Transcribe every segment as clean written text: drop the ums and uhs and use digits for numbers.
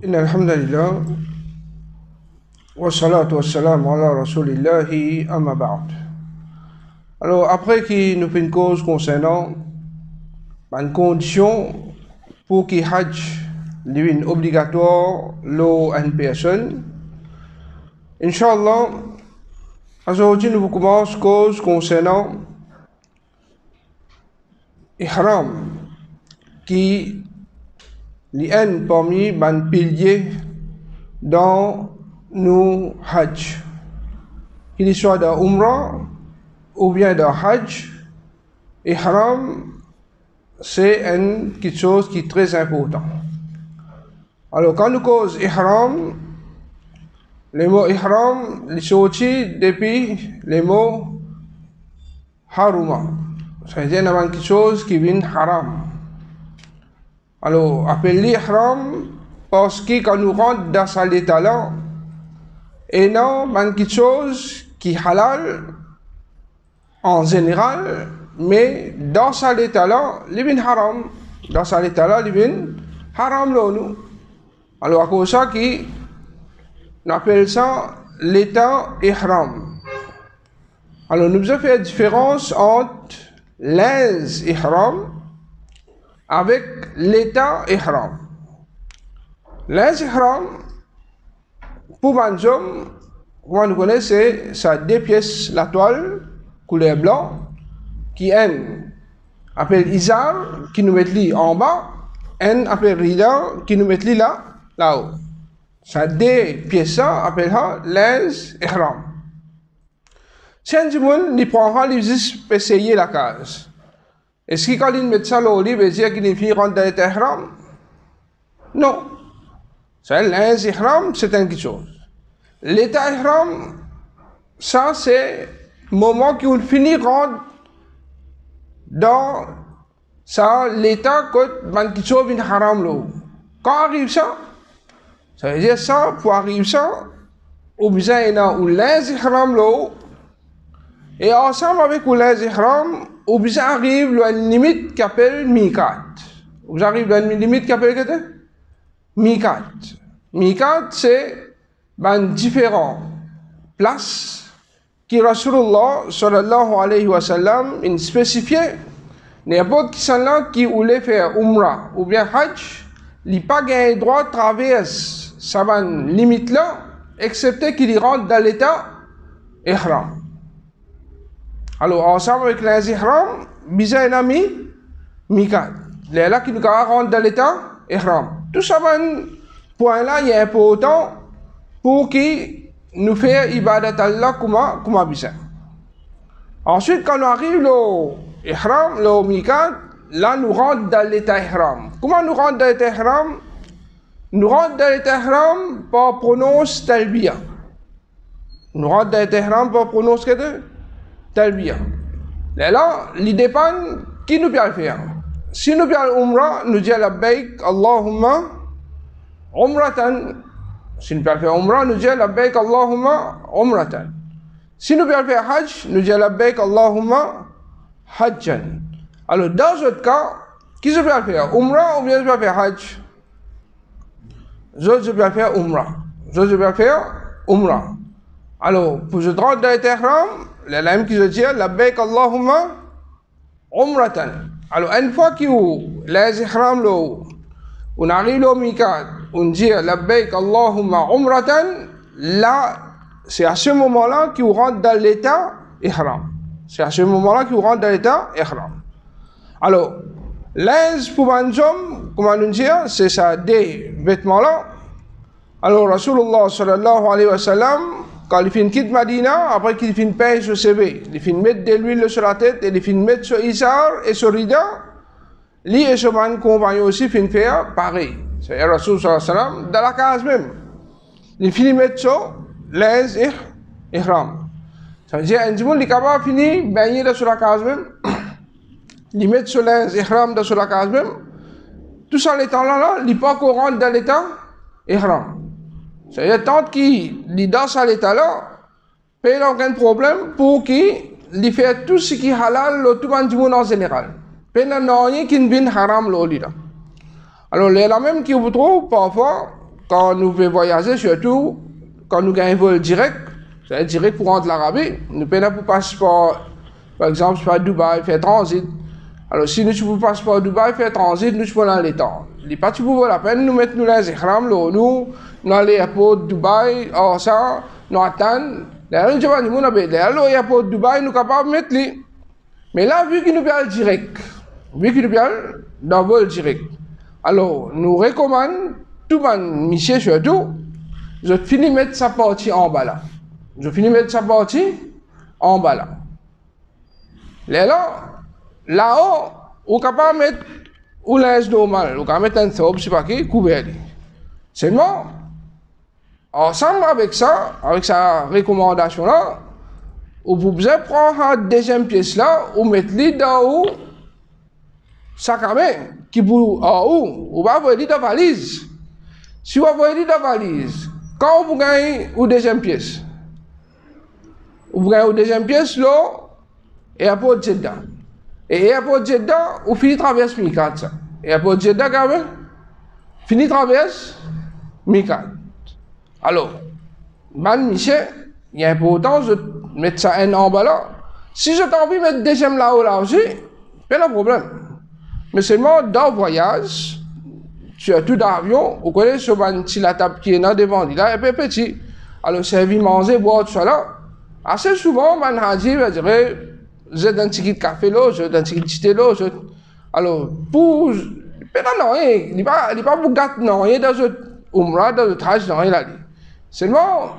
إن الحمد لله والصلاة والسلام على رسول الله أما بعد. Alors après qui nous fait une cause concernant une condition pour qu'il hajj devine obligatoire l'eau à une personne, Inch'Allah, aujourd'hui nous commençons cause concernant ihram qui est parmi les piliers dans nos hajj. Qu'il soit dans Umrah ou bien dans Hajj, ihram c'est quelque chose qui est très important. Alors quand nous causons ihram, les mots ihram ils sont sortis depuis les mots haruma. C'est-à-dire qu'il y a quelque chose qui vient haram. Alors, appelez ihram parce que quand nous rentrons dans cet état-là, et non, quelque chose qui est halal en général, mais dans cet état-là, il vient haram. Dans cet état-là, il vient haram. Alors, à cause de ça, on appelle ça l'état ihram. Alors, nous avons fait la différence entre les ihram avec l'état ihram. Les ihram, pour Banjom, comment nous connaissons, c'est ça deux pièces, la toile, couleur blanc, qui appelle izar, qui nous met en bas, et appelle rida, qui nous met là-haut. Ça deux pièces, ça appelle les ihram. Si un monde n'y prendra, il juste essayer la case. Est-ce que quand il met ça là, il veut dire qu'il finit rentre dans l'état ihram? Non. C'est les ihram, c'est quelque chose. L'état ihram, ça c'est le moment où il finit rentre dans ça, l'état que quelque chose vient haram là. Quand arrive ça, ça veut dire ça, pour arriver ça, au besoin il y a les ihram là, et ensemble avec les ihram, vous arrivez à une limite qui s'appelle Miqat. Vous arrivez à une limite qui s'appelle Miqat. Miqat, c'est différentes places qui Rasulullah sallallahu alayhi wa sallam a spécifié. N'importe qui qui voulait faire Umrah ou bien Hajj, il n'a pas le droit de traverser cette limite-là, excepté qu'il rentre dans l'état ihram. Alors, ensemble avec les ihram, bizarre un ami, miqat. Les là qui nous rentrent dans l'état ihram. Tout ça, point-là, il est important pour qu'il nous fasse ibadat Allah comme bizarre. Ensuite, quand on arrive au ihram, au miqat, là, nous rentrons dans l'état ihram. Comment nous rentrons dans l'état ihram? Nous rentrons dans l'état ihram par prononcer talbiya. Nous rentrons dans l'état ihram par prononcer talbiya. Là, il dépend qui nous peut le faire. Si nous peut umrah, nous disons labbaik Allahumma umratan. Si nous peut faire umrah, nous disons labbaik Allahumma umratan. Si nous peut faire hajj, nous disons labbaik Allahumma hajjan. Alors, dans ce cas, qui se peut faire? Umrah ou bien se peut faire hajj? Je peux faire umrah. Je peux faire umrah. Alors, pour je rentre dans l'ihram, les lames qui se disent labbaik Allahumma umratan. Alors, une fois que les ihram on arrive au miqat, on dit labbaik Allahumma umratan, là, c'est à ce moment-là qu'on rentre dans l'état ihram. C'est à ce moment-là qu'on rentre dans l'état ihram. Alors, les pour Banjom, comment on dit, c'est ça, des vêtements-là. Alors, Rasulullah sallallahu alayhi wa sallam, quand il fait quitte Madina, après qu'il fait une paix sur ses CV, il fait mettre de l'huile sur la tête, et il fait mettre sur Isar et sur Rida, lui et son compagnon aussi fait faire pareil. C'est Rasul sallallahu alayhi wa sallam, dans la case même. Il finit mettre sur les ihram. Ça veut dire, un jour, il est capable de finir baigner sur la case même, il met sur les ihram sur la case même. Tout ça, l'état-là, il n'est pas qu'on rentre dans l'état ihram. C'est-à-dire, tant qu'il est dans cet état-là, il n'y a aucun problème pour qu'il fasse tout ce qui est halal, tout le monde en général. Il n'y a rien qui est haram. Alors, il y a même qui vous trouve parfois, quand nous pouvons voyager, surtout quand nous gagnons un vol direct, c'est direct pour rentrer l'Arabie, nous payons pour passeport, par exemple, par Dubaï, faire transit. Alors, si nous pouvons passeport Dubaï, faire transit, nous pouvons dans les temps. Il n'est pas pour la peine, nous mettons les ihram, nous, dans l'aéroport de Dubaï, or ça, nous attendons. D'ailleurs, nous avons dit, l'aéroport de Dubaï, nous sommes capables de mettre les. Mais là, vu qu'il nous paye direct, vu qu'il nous paye dans le vol direct, alors, nous recommandons, tout le monde, monsieur surtout, je finis de mettre sa partie en bas là. Je finis de mettre sa partie en bas là. Là-haut, on est capable de mettre un linge normal, on est capable de mettre un throb, je ne sais pas qui, couvert. Seulement, ensemble avec ça, avec sa recommandation là, vous pouvez prendre la deuxième pièce là, ou mettre les dans le sac à main, qui vous en haut, vous va voyer dans la valise. Si vous voyez dans la valise, quand vous gagnez une deuxième pièce, vous gagnez une deuxième pièce là, et après vous êtes dedans. Et après vous êtes dedans, vous finissez traverse Mikat. Et après vous êtes dedans, quand même, finissez traverse Mikat. Alors, man, Michel, il y a important de mettre ça en bas là. Si je t'ai envie de mettre deuxième là-haut là aussi, pas de problème. Mais seulement dans le voyage, surtout dans l'avion, vous connaissez ce la table qui est là devant, il est peu petit. Alors, servir, manger, boire, tout ça là. Assez souvent, man a dit, je dirais, j'ai un petit café là, j'ai un petit thé là. Alors, pour. Non, il n'est pas pour gâter, non, il est dans le umrah, dans le trash, non, il a dit. Seulement,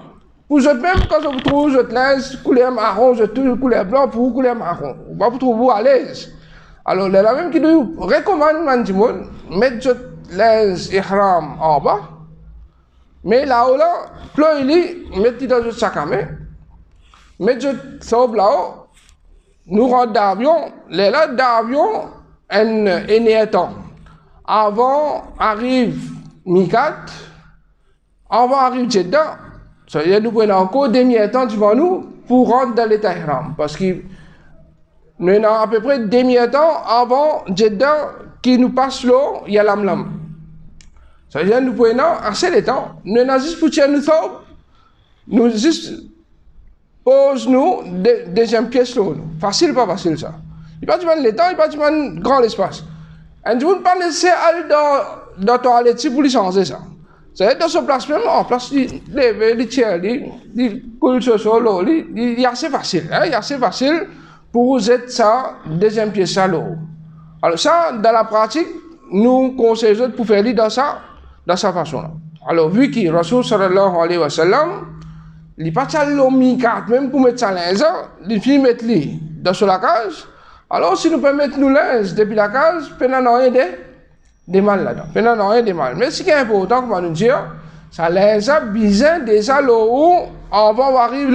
pour vous même, quand vous trouvez, je laisse couleur marron, je trouve couleur blanc pour vous couleur marron. Vous ne trouvez vous à l'aise. Alors, il y a même qui nous recommande, mettre le linge ihram en bas. Mais là-haut, là, mettez dans le sac à main. Mettez le throb là-haut. Nous rentrons d'avion. Les là d'avion, un temps. Avant, arrive Mikat. Avant, arrive Jeddah. C'est-à-dire, nous prenons encore demi-temps devant nous pour rentrer dans l'état ihram. Parce que nous avons à peu près demi-temps avant Jeddah qui nous passe l'eau, il y a l'amlam. C'est-à-dire, nous prenons assez de temps. Nous avons juste pour tirer nous sommes. Nous juste pose nous deuxième pièce là. Facile, pas facile ça. Il n'y a pas de temps, il n'y a pas de grand espace. Et vous ne pas laisser aller dans la toilette pour lui changer ça. C'est dans ce place même, en place, les tiers, les coules sur l'eau, il est assez facile. Il est assez facile pour vous être ça, deuxième pièce à l'eau. Alors ça, dans la pratique, nous conseillons pour faire dans sa façon-là. Alors, vu que Rasul sallallahu alayhi wa sallam, il n'est pas l'eau mi-carte, même pour mettre ça linge, il finit mettre lui dans la cage. Alors, si nous pouvons mettre nos linge depuis la cage, il n'y a rien de mal là-dedans. Il n'y a rien de mal. Mais ce qui est important, comme on nous dit, ça linge bizarre déjà l'eau on va arriver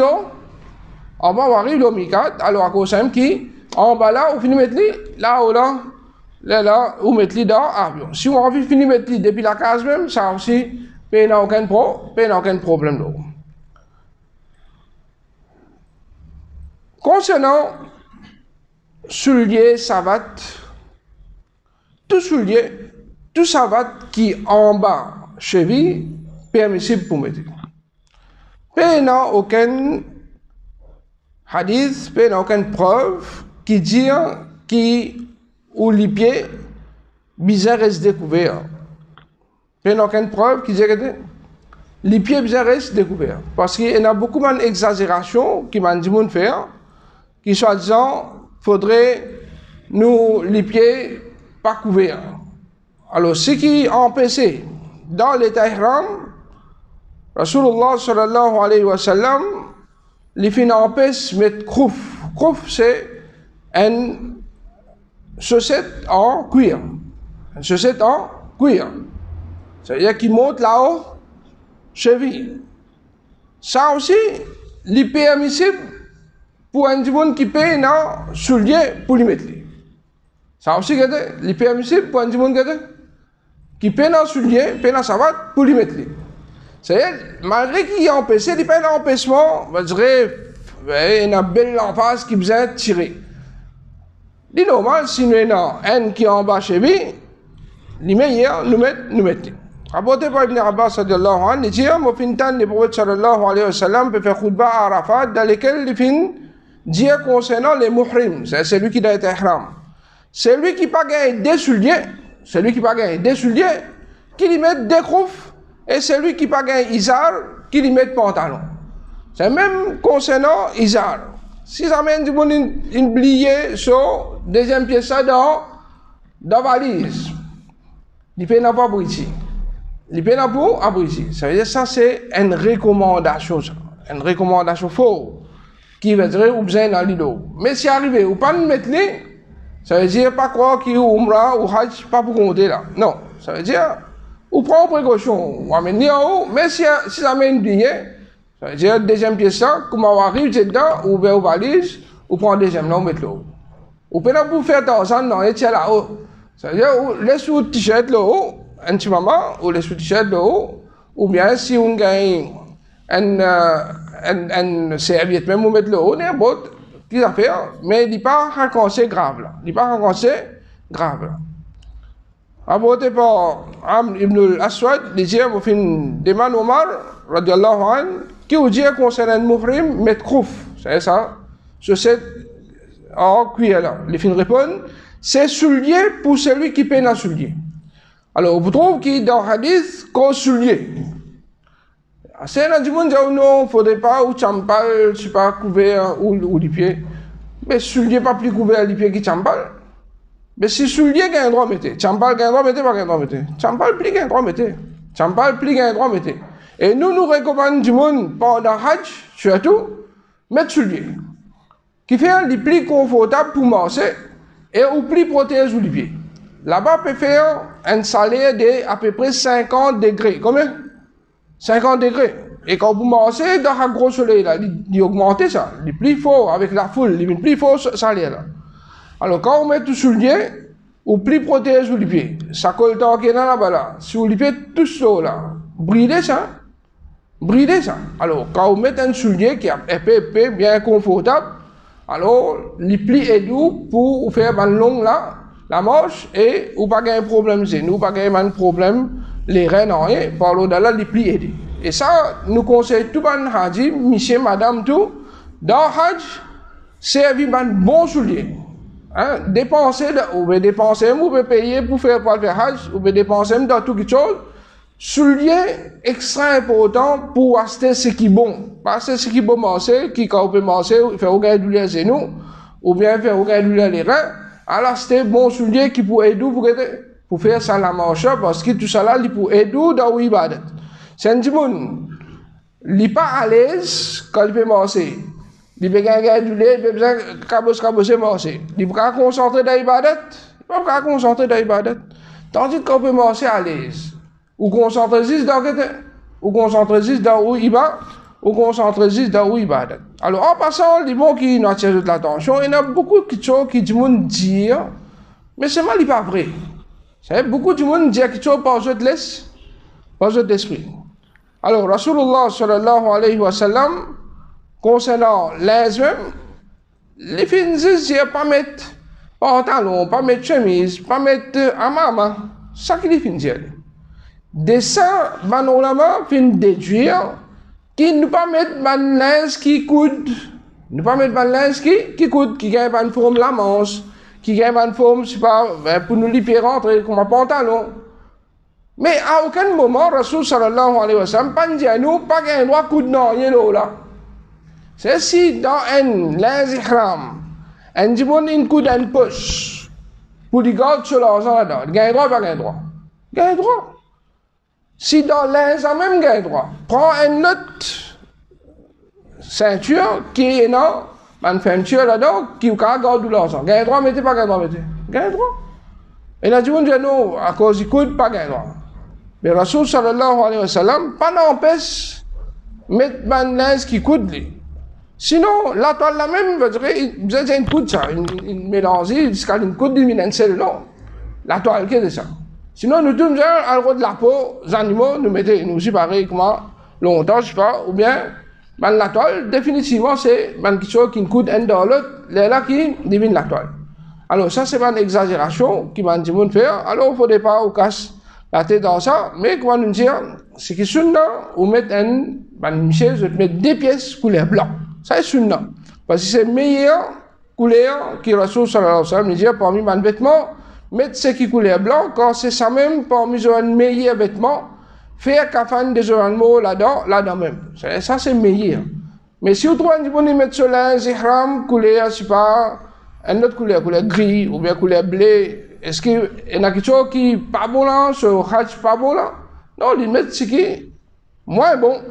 l'eau mi-carte. Alors, à cause de qui, en bas là, on finit mettre lui, là-haut là, on met lui dans l'avion. Si on a envie de finir mettre lui depuis la cage même, ça aussi, il n'y a aucun problème là. Concernant soulier, savate, tout soulier, tout savate qui est en bas, cheville, permissible pour mettre. Il n'y a aucun hadith, il n'y a aucune preuve qui dit que les pieds bizarres restent découverts. Il n'y a aucune preuve qui dit que les pieds bizarres restent découverts. Parce qu'il y a beaucoup d'exagérations qui m'ont dit de faire. Qui soi-disant, faudrait nous les pieds pas couverts. Alors, ce qui empêche dans l'état ihram, Rasulullah sallallahu alayhi wa sallam, les fins empêchent de mettre krouf. Krouf, c'est une chaussette en cuir. Une chaussette en cuir. C'est-à-dire qui monte là-haut, cheville. Ça aussi, les permissible pour un monde qui paye un soulier pour lui mettre. Ça aussi, c'est permissible pour un monde qui paye un soulier, paye un savate pour lui mettre. C'est-à-dire, malgré qu'il y a empêché, il n'y a pas d'empêchement, je dirais, il y a une belle emphase qui besoin de tirer. C'est normal, si nous avons un qui est en bas chez lui, les meilleurs nous mettent. Rapporté par Ibn Abbas radiyallahu anhu, il dit, mon fintan, le prophète sallallahu alayhi wa sallam peut faire khutba à Arafat, dans lequel il fin dit concernant les muhrim, c'est celui qui doit être ihram. Celui qui pas gagné des souliers, celui qui pas gagné des souliers, qui lui met des croufs, et celui qui pas gagné izar, qui lui met pantalon. C'est même concernant izar. Si ça mène du monde une blier sur deuxième pièce dans la valise, il peut n'a pas ici. Il peut n'a pas ici. Ça veut dire ça c'est une recommandation, une recommandation fausse qui veut dire ou besoin dans l'îlot. Mais si arrivé ou pas de mettre les, ça veut dire pas croire qu'il y a umrah ou hajj pas pour compter là. Non, ça veut dire ou prend précaution, ou amener en haut, mais si ça mène blier, ça veut dire deuxième pièce là, comme on arrive dedans, ou vers la valise, ou prend deuxième là, ou mettre l'eau. Ou peut pas faire attention dans les tiers là-haut. Ça veut dire laisse le t-shirt là-haut, un petit moment, ou laisse le t-shirt là-haut, ou bien si on gagne un serviette, même on met là-haut, n'importe qui affaire, mais il n'est pas raconté grave là. Il n'est pas raconté grave là. Rapporté par Amr ibn al-Aswad, il dit, au fin d'Eman Omar, radiallahu anhu, qui vous dit concernant le muhrim, met krouf, c'est ça, sur cette cuillère là. Les fins répondent, c'est soulier pour celui qui peine à soulier. Alors, vous trouvez qu'il dans le hadith, qu'on soulier. C'est là du monde dit, non, il ne faudrait pas, ou champal, je ne sais pas, couvert, ou les pieds. Mais soulier pas plus couvert les pieds que champal. Mais si soulier gagne droit mettez, champal gagne droit mettez, pas gagne droit mettez. Champal pli gagne droit mettez. Champal pli gagne droit mettez. Et nous recommandons du monde pendant Hajj, surtout, mettre soulier. Qui fait les plis confortables pour marcher et ou plis protège les pieds. Là-bas, peut faire un salaire de à peu près 50 degrés. Combien? 50 degrés. Et quand vous marchez dans un gros soleil, là, il augmente ça. Il est plus fort avec la foule, il est plus fort salaire là. Alors, quand on met tout soulier, ou plus protège les pieds. Ça colle tant qu'il y a là-bas là. Si vous les pieds tout seul là, bridez ça. Bridez ça. Alors, quand vous mettez un soulier qui est épais, bien confortable, alors, les plis est doux pour faire un long là, la marche, et ou pas un problème, c'est nous, pas un problème, les reins en rien, par là, les plis est doux. Et ça, nous conseillons tout le monde, Haji, monsieur, madame, tout, dans Hajj, servir un bon soulier. Hein? Dépenser, vous pouvez payer pour faire le Hajj, vous pouvez dépenser dans toute chose. Soulier extra important pour acheter ce qui est bon. Pas ce qui est bon manger, qui quand on peut manger, faire regarder les genoux, ou bien faire regarder les reins, alors acheter bon soulier qui peut aider pour faire ça la marche, parce que tout ça là, il peut aider dans l'ibadat. C'est un petit monde, il n'est pas à l'aise quand il peut manger. Il peut gagner du lait, il peut cabosser manger. Il peut pas concentrer dans l'ibadat, il peut pas concentrer dans l'ibadat. Tandis qu'on peut manger à l'aise. Ou concentre juste dans ou concentre juste dans où il va, ou concentre juste dans où il va. Alors en passant, les mots qui nous attirent de l'attention, il y a beaucoup de choses qui du monde dire, mais c'est mal, il n'est pas vrai. C'est beaucoup de monde dit quelque chose par jeu de l'esprit. Alors Rasulullah sallallahu alayhi wa sallam, concernant les mêmes, les filles disent pas mettre pantalon, pas mettre chemise, pas mettre amama, ça qui les filles disent. De ça, ban ulama fin déduire qu'il ne pas mettre ban linge qui coûte, ne pas mettre ban linge qui coûte, qui gagne ban forme la manche, qui gagne ban forme, c'est pas pour nous libérer rentrer comme un pantalon. Mais à aucun moment, Rasul sallallahu alayhi wa sallam, pas dit à nous, pas gagne droit coûte non, rien là. C'est si dans un linge ihram, un dimon une coûte une poche, pour les garder sur l'argent là-dedans, gagne droit, pas gagne droit. Gagne droit. Si dans l'insa même gagne droit, prends une autre ceinture qui est dans une ceinture là-dedans qui garde l'argent. Gagne droit, mettez pas gagne droit, mettez. Gagne droit. Et là, tu me dis non, à cause du coup, pas gagne droit. Mais Rasul sallallahu alayhi wa sallam, pas n'empêche mettre une linge qui coûte lui. Sinon, la toile la même, vous avez une coûte ça, une mélangée, jusqu'à une coûte d'une minencelle, non. La toile qui est de ça. Sinon, nous tous, à l'eau de la peau, les animaux, nous mettons, nous aussi pareil, comment, longtemps, je sais pas, ou bien, la toile, définitivement, c'est quelque chose qui coûte un dans l'autre, là qui divine la toile. Alors, ça, c'est une exagération qui m'a dit de faire, alors il ne faudrait pas au casse la tête dans ça, mais comment nous dire, c'est que sunna, ou mettre monsieur, je mettre des pièces couleur blanc. Ça est sunna. Parce que c'est meilleur couleur qui Rasul sallallahu alayhi wa sallam dit parmi mes vêtements, mettre ce qui couleur blanc, quand c'est ça même parmi les meilleurs vêtements, faire kafan des animaux là-dedans même. Ça c'est meilleur. Mais si vous trouvez que mettre sur un ihram couleur, je sais pas, une autre couleur gris ou bien couleur bleu, est-ce qu'il y a quelque chose qui n'est pas bon là, sur Hajj pas bon là? Non, ils mettent ce qui est moins bon.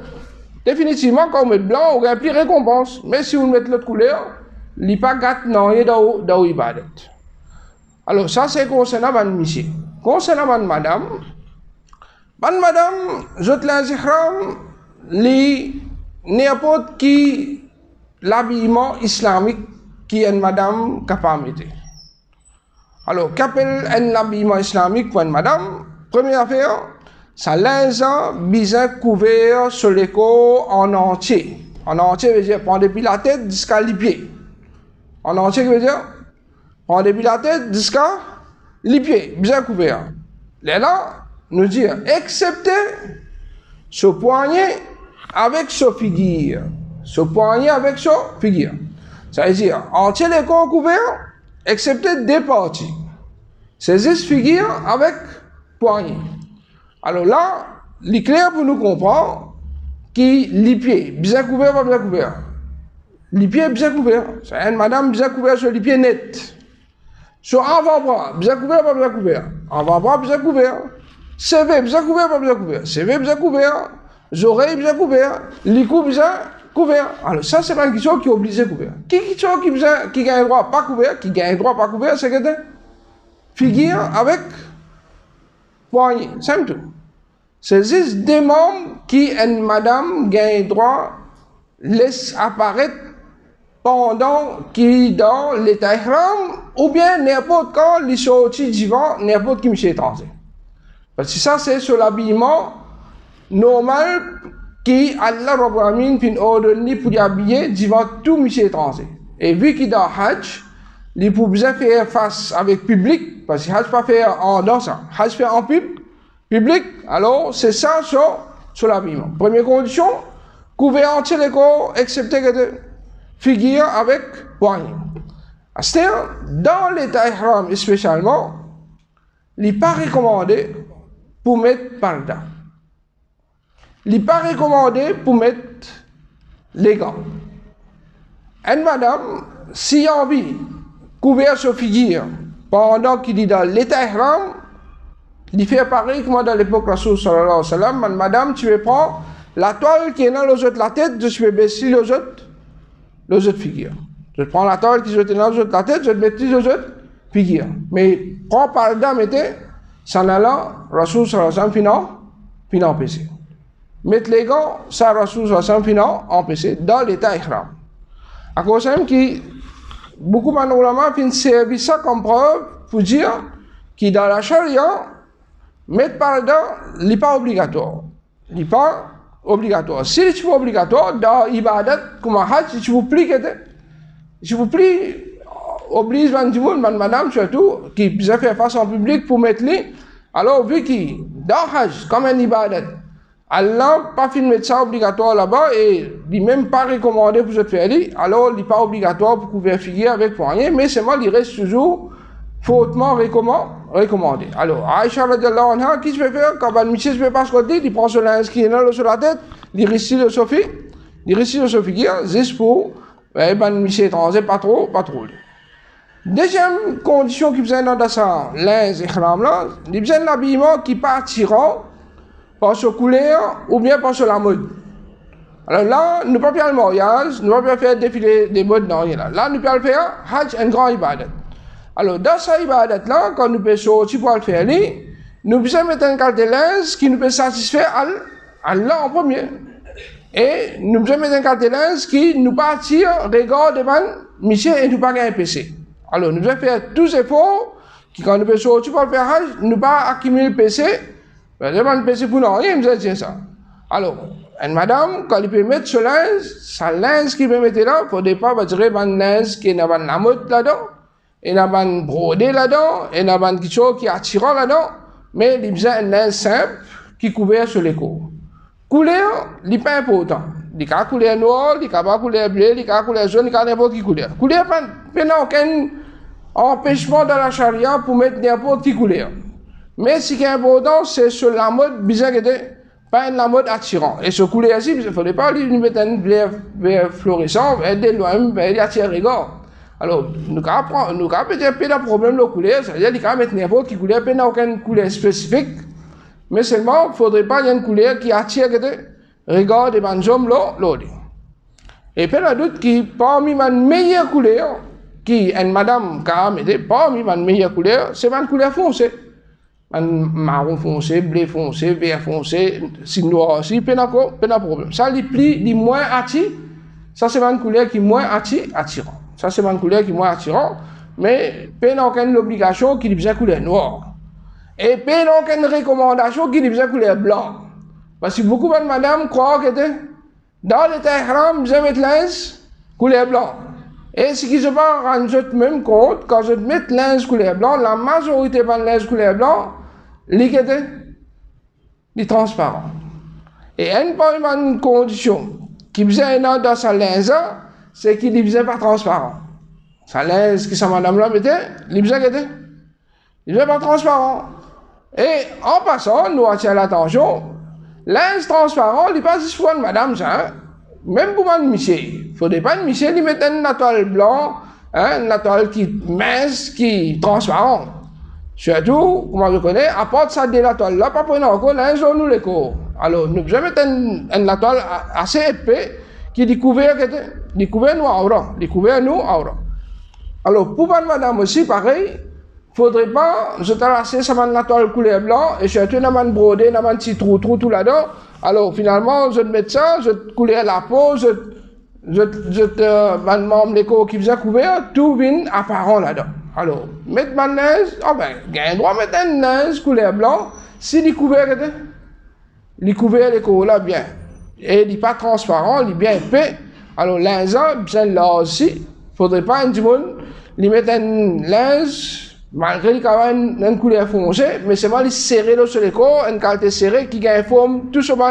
Définitivement, quand vous mettez blanc, vous avez plus de récompense. Mais si vous mettez l'autre couleur, il n'est pas gâté dans l'ibadat. Alors, ça c'est concernant monsieur. Concernant madame, je te l'ai dit, n'importe qui l'habillement islamique qui est une madame capable de. Alors, qu'appelle un habillement islamique pour une madame? Première affaire, ça laisse bien couvert sur les corps en entier. En entier veut dire prendre depuis la tête jusqu'à les pieds. En entier veut dire prendre depuis la tête jusqu'à les pieds, bien couvert. Là, nous dit, excepté ce poignet avec ce figure. Ce poignet avec ce figure. Ça veut dire, entier les corps couverts, excepté deux parties. C'est juste figure avec poignet. Alors là, il est clair pour nous comprendre que les pieds, bien couverts, pas bien couverts. Les pieds bien couverts. C'est une madame bien couverte sur les pieds nets. Sur avant-bras, bien couvert, pas bien couvert. Avant-bras, bien couvert. CV, bien couvert, pas bien couvert. CV, bien couvert. Les oreilles, bien couvert. Les coups, bien couvert. Alors, ça, c'est pas une question qui est obligée de couvert. Qui gagne droit pas couvert, qui gagne droit pas couvert, c'est que figure avec poignet. C'est tout. C'est juste des membres qui, une madame, gagne droit, laisse apparaître pendant qu'il dans l'état ihram, ou bien n'importe quand, les sorties d'hiver, n'importe qui monsieur étranger. Parce que ça, c'est sur l'habillement normal qui Allah Rabbul Alamin fin ordonné pour y habiller devant tout monsieur étranger. Et vu qu'il est dans Hajj, il peut bien faire face avec public, parce que Hajj pas faire en dans ça, Hajj fait en public, alors c'est ça sur l'habillement. Première condition, couvert entier les corps, excepté que de figure avec poignet. C'est-à-dire, dans l'état ihram spécialement, il n'est pas recommandé pour mettre parda. Il n'est pas recommandé pour mettre les gants. Une madame, si a envie, couvert sur figure, pendant qu'il est dans l'état ihram, il fait pareil que moi dans l'époque Rasul sallallahu alayhi wa sallam, madame, tu veux prendre la toile qui est dans les autres la tête, je vais baisser les autres figures. Je prends la toile qui est dans les autres la tête, je vais mettre les autres figures. Mais prends par là, mettez, ça n'a là, Rasul sallallahu alayhi wa sallam, finant empêché. Mettre les gants, ça Rasul sallallahu alayhi wa sallam, finant empêché dans l'état ihram. À cause même qui, beaucoup de ulama fin servi ça comme preuve pour dire que dans la charia, mettre par là, il n'est pas obligatoire. Il n'est pas obligatoire. Si c'est obligatoire, dans l'ibadat, comme un hajj, je vous prie, oblige madame surtout, qui peut faire face en public pour mettre les, alors vu que dans hajj, comme un ibadat, Allah pas fait mettre ça obligatoire là-bas et il n'est même pas recommandé pour se faire, alors il n'est pas obligatoire pour couvrir figure avec poignet, mais seulement il reste toujours fautement recommandé. Alors, Aïcha radiallahu anha, qui se fait faire quand un monsieur se fait pas ce côté, il prend son linge qui est là sur la tête, il récite le Sophie, juste pour, ben, monsieur étranger, pas trop. Deuxième condition qui besoin dans ça, linge ihram là, il besoin de l'habillement qui partiront par ce couleur ou bien par sur la mode. Alors là, nous ne pouvons pas faire le mariage, nous ne pouvons pas faire défiler des modes dans rien là. Là, nous pouvons faire Hajj, un grand ibadat. Alors, dans cette ibadat-là, quand nous pouvons sortir pour le faire, nous pouvons mettre un qualité de linge qui nous peut satisfaire Allah en premier. Et nous pouvons mettre un qualité de linge qui nous partit, regarde devant Michel et nous pas gagner PC. Alors, nous devons faire tous les efforts qui, quand nous pouvons sortir pour le faire, nous pas accumuler le PC. Devant le PC pour nous, rien, nous dire ça. Alors, une madame, quand elle peut mettre ce linge, sa linge qu'il peut mettre là, il ne faut pas dire un linge qui est dans la mode là-dedans. Et il y a un brodé là-dedans, et il y a quelque chose qui est attirant là-dedans. mais il besoin un linge simple qui couvert sur les cours. Couleur, il n'est pas important. Il y a couleur noire, il y a couleur bleue, il y a couleur jaune, il y a n'importe quelle couleur. Couleur, il n'y a aucun empêchement dans la charia pour mettre n'importe quelle couleur. Mais ce qui est important, c'est sur la mode, bizarre pas la mode attirant. Et ce couleur-ci, il ne faudrait pas lui mettre un vert fluorescent, et loin, il attire les gars. Alors, nous avons peut-être pas de problème de couleur, c'est-à-dire qu'il faut mettre n'importe quelle couleur, il n'y a aucune couleur spécifique, mais seulement, il ne faudrait pas une couleur qui attire les regards des hommes là. Et puis, il y a d'autres qui, parmi les meilleures couleurs, qui est madame qui a mis, parmi les meilleures couleurs, c'est une couleur foncée. Un marron foncé, bleu foncé, vert foncé, si noir aussi, pas de problème. Ça, les plis, les moins attirants, ça c'est une couleur qui est moins attirant. Ça c'est une couleur qui est moins attirant, mais pas aucune obligation qui est besoin de couleur noire. Et pas aucune recommandation qui est besoin de couleur blanc. Parce que beaucoup de madame croient que dans les ihram, besoin de mettre linge couleur blanc. Et ce qui se passe, on se même compte, quand je mets linge couleur blanc, la majorité de linge couleur blanc, est transparent. Et une condition qui besoin dans sa linge, c'est qu'il ne besoin pas transparent. Sa linge qui sa madame là mettait, il besoin pas transparent. Et en passant, nous attirons l'attention, linge transparent, il passe juste pour une madame, ça. Même pour un monsieur, il ne faudrait pas un monsieur qui mette une toile blanc, une toile qui est mince, qui est transparente. Surtout, comment je connais, à part ça de la toile là, pas prendre encore linge dans nous les corps. Alors, nous devons mettre une toile assez épais qui est découvert nous aura, découvert nous aura. Alors, pour une madame aussi, pareil, il ne faudrait pas se tracer sur la toile couleur blanc et surtout dans un brodé, dans un petit trou tout là-dedans. Alors, finalement, je te mets ça, je te coulais la peau, je te membre les corps qui faisait couvert, tout vient apparent là-dedans. Alors, mettre ma linge, il y a un droit de mettre un linge couleur blanc, si il est couvert les corps là bien. Et il n'est pas transparent, il est bien épais. Alors, linge, bien là aussi, il ne faudrait pas un monde, il mettre un linge, malgré qu'il a une couleur foncée, mais c'est mal serré sur les corps, une qualité serrée qui gagne forme tout sur le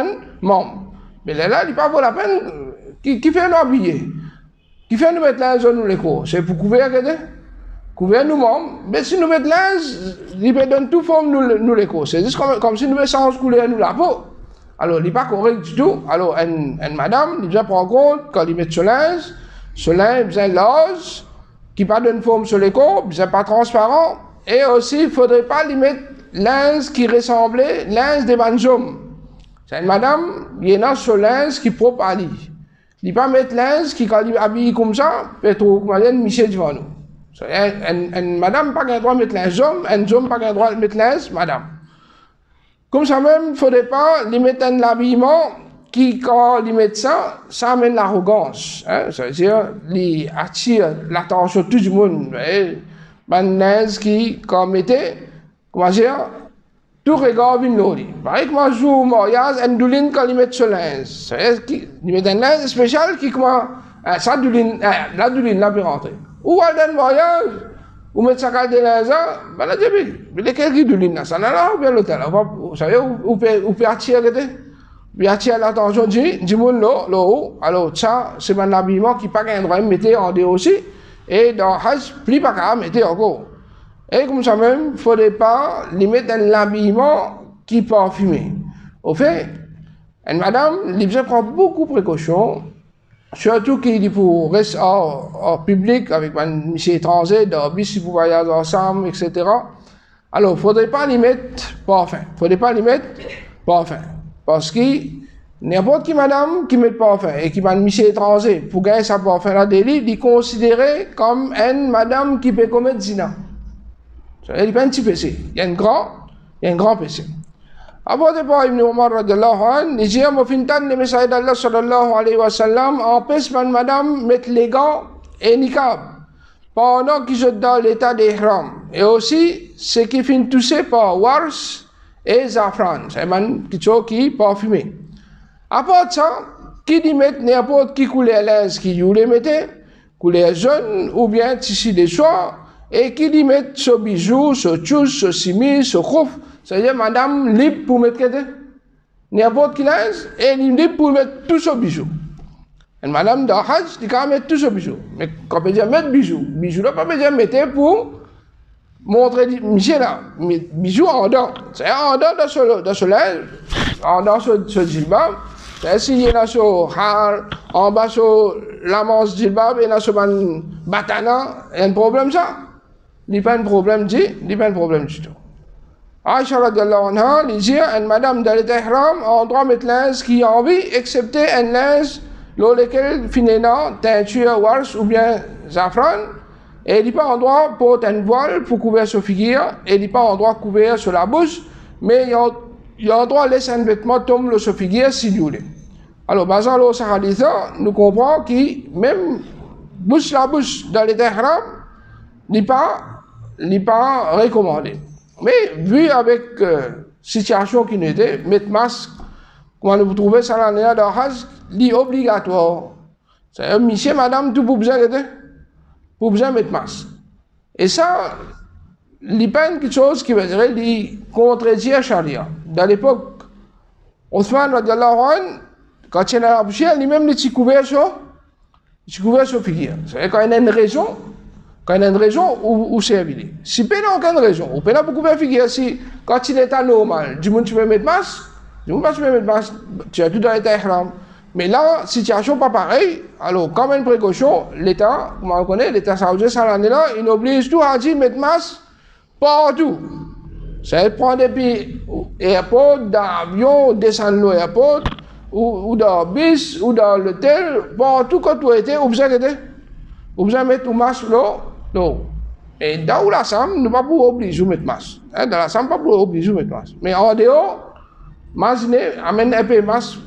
membre. Mais là, il n'est pas pour la peine, qui fait nous habiller, qui fait nous mettre linge sur nous les corps. C'est pour couvrir nous membres, mais si nous mettons linge, il peut donner toute forme nous les corps. C'est juste comme si nous mettions sans couleur nous la peau. Alors, il n'est pas correct du tout. Alors, une madame, il doit prendre compte quand il met ce linge, il besoin de l'âge, qui pas donne forme sur les corps, c'est pas transparent, et aussi il ne faudrait pas lui mettre linge qui ressemblait linge des banjom. C'est une madame, il y en a ce linge qui est propre à lui. Il ne pas mettre linge qui, quand il habille comme ça, peut trop, comme un Michel devant nous. Une madame n'a pas le droit de mettre linge homme, un homme n'a pas le droit de mettre linge madame. Comme ça même, il ne faudrait pas lui mettre un habillement qui, quand il met ça, ça amène l'arrogance. Hein? Ça veut dire, il attire l'attention de tout le monde. Un linge qui, quand il mettait, comment dire, tout regard vient l'autre. Pareil que moi, je joue au mariage, un douline quand il met ce linge. Ça veut dire qu'il met un linge spécial qui, comment, ça douline, la douline, là, peut rentrer. Ou à un mariage, ou mettre sa carte de linge, ben là, il y a quelqu'un douline là, ça n'a là, ou bien l'hôtel. Vous savez, où peut attirer, il attire l'attention du monde là-haut. Alors, ça, c'est un habillement qui n'a pas un droit de mettre en dehors aussi. Et dans le Hajj, plus pas qu'à mettre encore. Et comme ça même, il ne faudrait pas lui mettre un habillement qui est parfumé. Au fait, une madame, elle prend beaucoup de précautions, surtout qu'il est pour rester en public avec un monsieur étranger, dans bus pour voyager ensemble, etc. Alors, il ne faudrait pas lui mettre parfum. Il ne faudrait pas lui mettre parfum. Parce que n'importe qui madame qui met parfum et qui va un monsieur étranger pour gagner sa parfum là délit, il est considéré comme une madame qui peut commettre zina. Il n'y a pas un petit péché, il y a un grand péché. Après de Ibn Umar radiallahu anhu, il dit au fintan le messager d'Allah sallallahu alayhi wa sallam empêche madame mettre les gants et niqab pendant qu'ils sont dans l'état d'ihram. Et aussi, ce qui finit touché par wars et zafran, c'est quelque chose qui est parfumé. À part ça, qui dit mettre n'importe qui couleur linge qui vous les mettez, couleur jaune ou bien tissu de soie, et qui dit mettre ce bijou, ce tchous, ce simis, ce khouf, c'est-à-dire madame libre pour mettre n'importe quel linge et libre pour mettre tout ce bijou. Et madame dans Hajj, il peut mettre tout ce bijou. Mais quand on peut dire mettre bijou là, pas dire mettre pour montrer, Michel là, bijou en dehors. C'est en dehors de ce linge, en dehors de ce djilbab. C'est signé là sur en bas sur la manche djilbab et là sur un batana, il y a un problème ça. Il n'y a pas un problème du tout. Aïcha radiallahu anha, il dit, une madame dans l'ihram, on doit mettre linge qui a envie, excepté un linge dans lequel finalement teinture, wars ou bien zafran, et il n'y a pas un droit pour un voile pour couvrir sa figure, et il n'y a pas un droit couvrir sur la bouche, mais il y a un droit de laisser un vêtement tomber sur la figure si vous voulez. Alors, basant sur ce hadith, nous comprenons que même la bouche dans l'ihram n'est pas recommandé. Mais vu avec situation qui n'était, mettre masque, comment vous trouvez ça là dans Hajj, c'est obligatoire. C'est monsieur, madame, tout pour besoin mettre masque. Et ça, il n'y a pas quelque chose qui veut dire contredit la charia. Dans l'époque, Othman radiallahu anhu, quand il y a la bouche, lui-même il couvert sur figure. C'est quand il y a une raison. Quand il y a une raison, où c'est évident. Si il n'y a aucune raison, on peut pas couvrir figure. Si, quand il est à normal, du monde tu peux mettre masque, du monde tu peux mettre masque, tu as tout dans l'état ihram. Mais là, situation pas pareille, alors, comme une précaution, l'État, comme on connaît, l'État saoudien, ça l'année là, il oblige tout à dire mettre masque partout. C'est prendre des pays, aéroport, d'avion, descendre de l'aéroport, ou dans le bus, ou dans l'hôtel, partout quand tu étais, obligé de mettre un masque là. Non. Et dans la Sam, nous ne pouvons pas obliger de mettre masque. Dans la Sam, nous ne pouvons pas obliger de mettre masque. Mais en dehors, imaginez, amène un peu masque,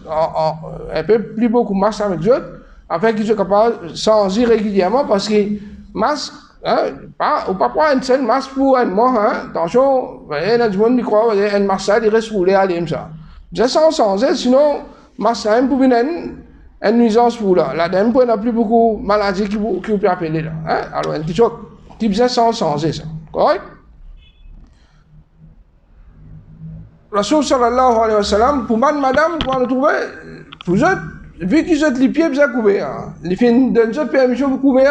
un peu plus beaucoup de masque avec eux, afin qu'ils soient capables de changer régulièrement, parce que masque, on ne peut pas prendre un seul masque pour un mois. Attention, il y a des gens qui croient que un masque, il reste roulé à l'IMSA. Je sens changer, sinon, masque, il peut venir une nuisance pour là. Là, d'un point, il n'y a plus beaucoup de maladies qui vous peut appeler là. Alors, une petite chose qui vient sans changer ça. Correct? Rasul sallallahu alayhi wa sallam, pour madame, quand on trouve, vous êtes, vu qu'ils ont les pieds, vous avez couvert. Les filles donnent cette permission, vous couvrez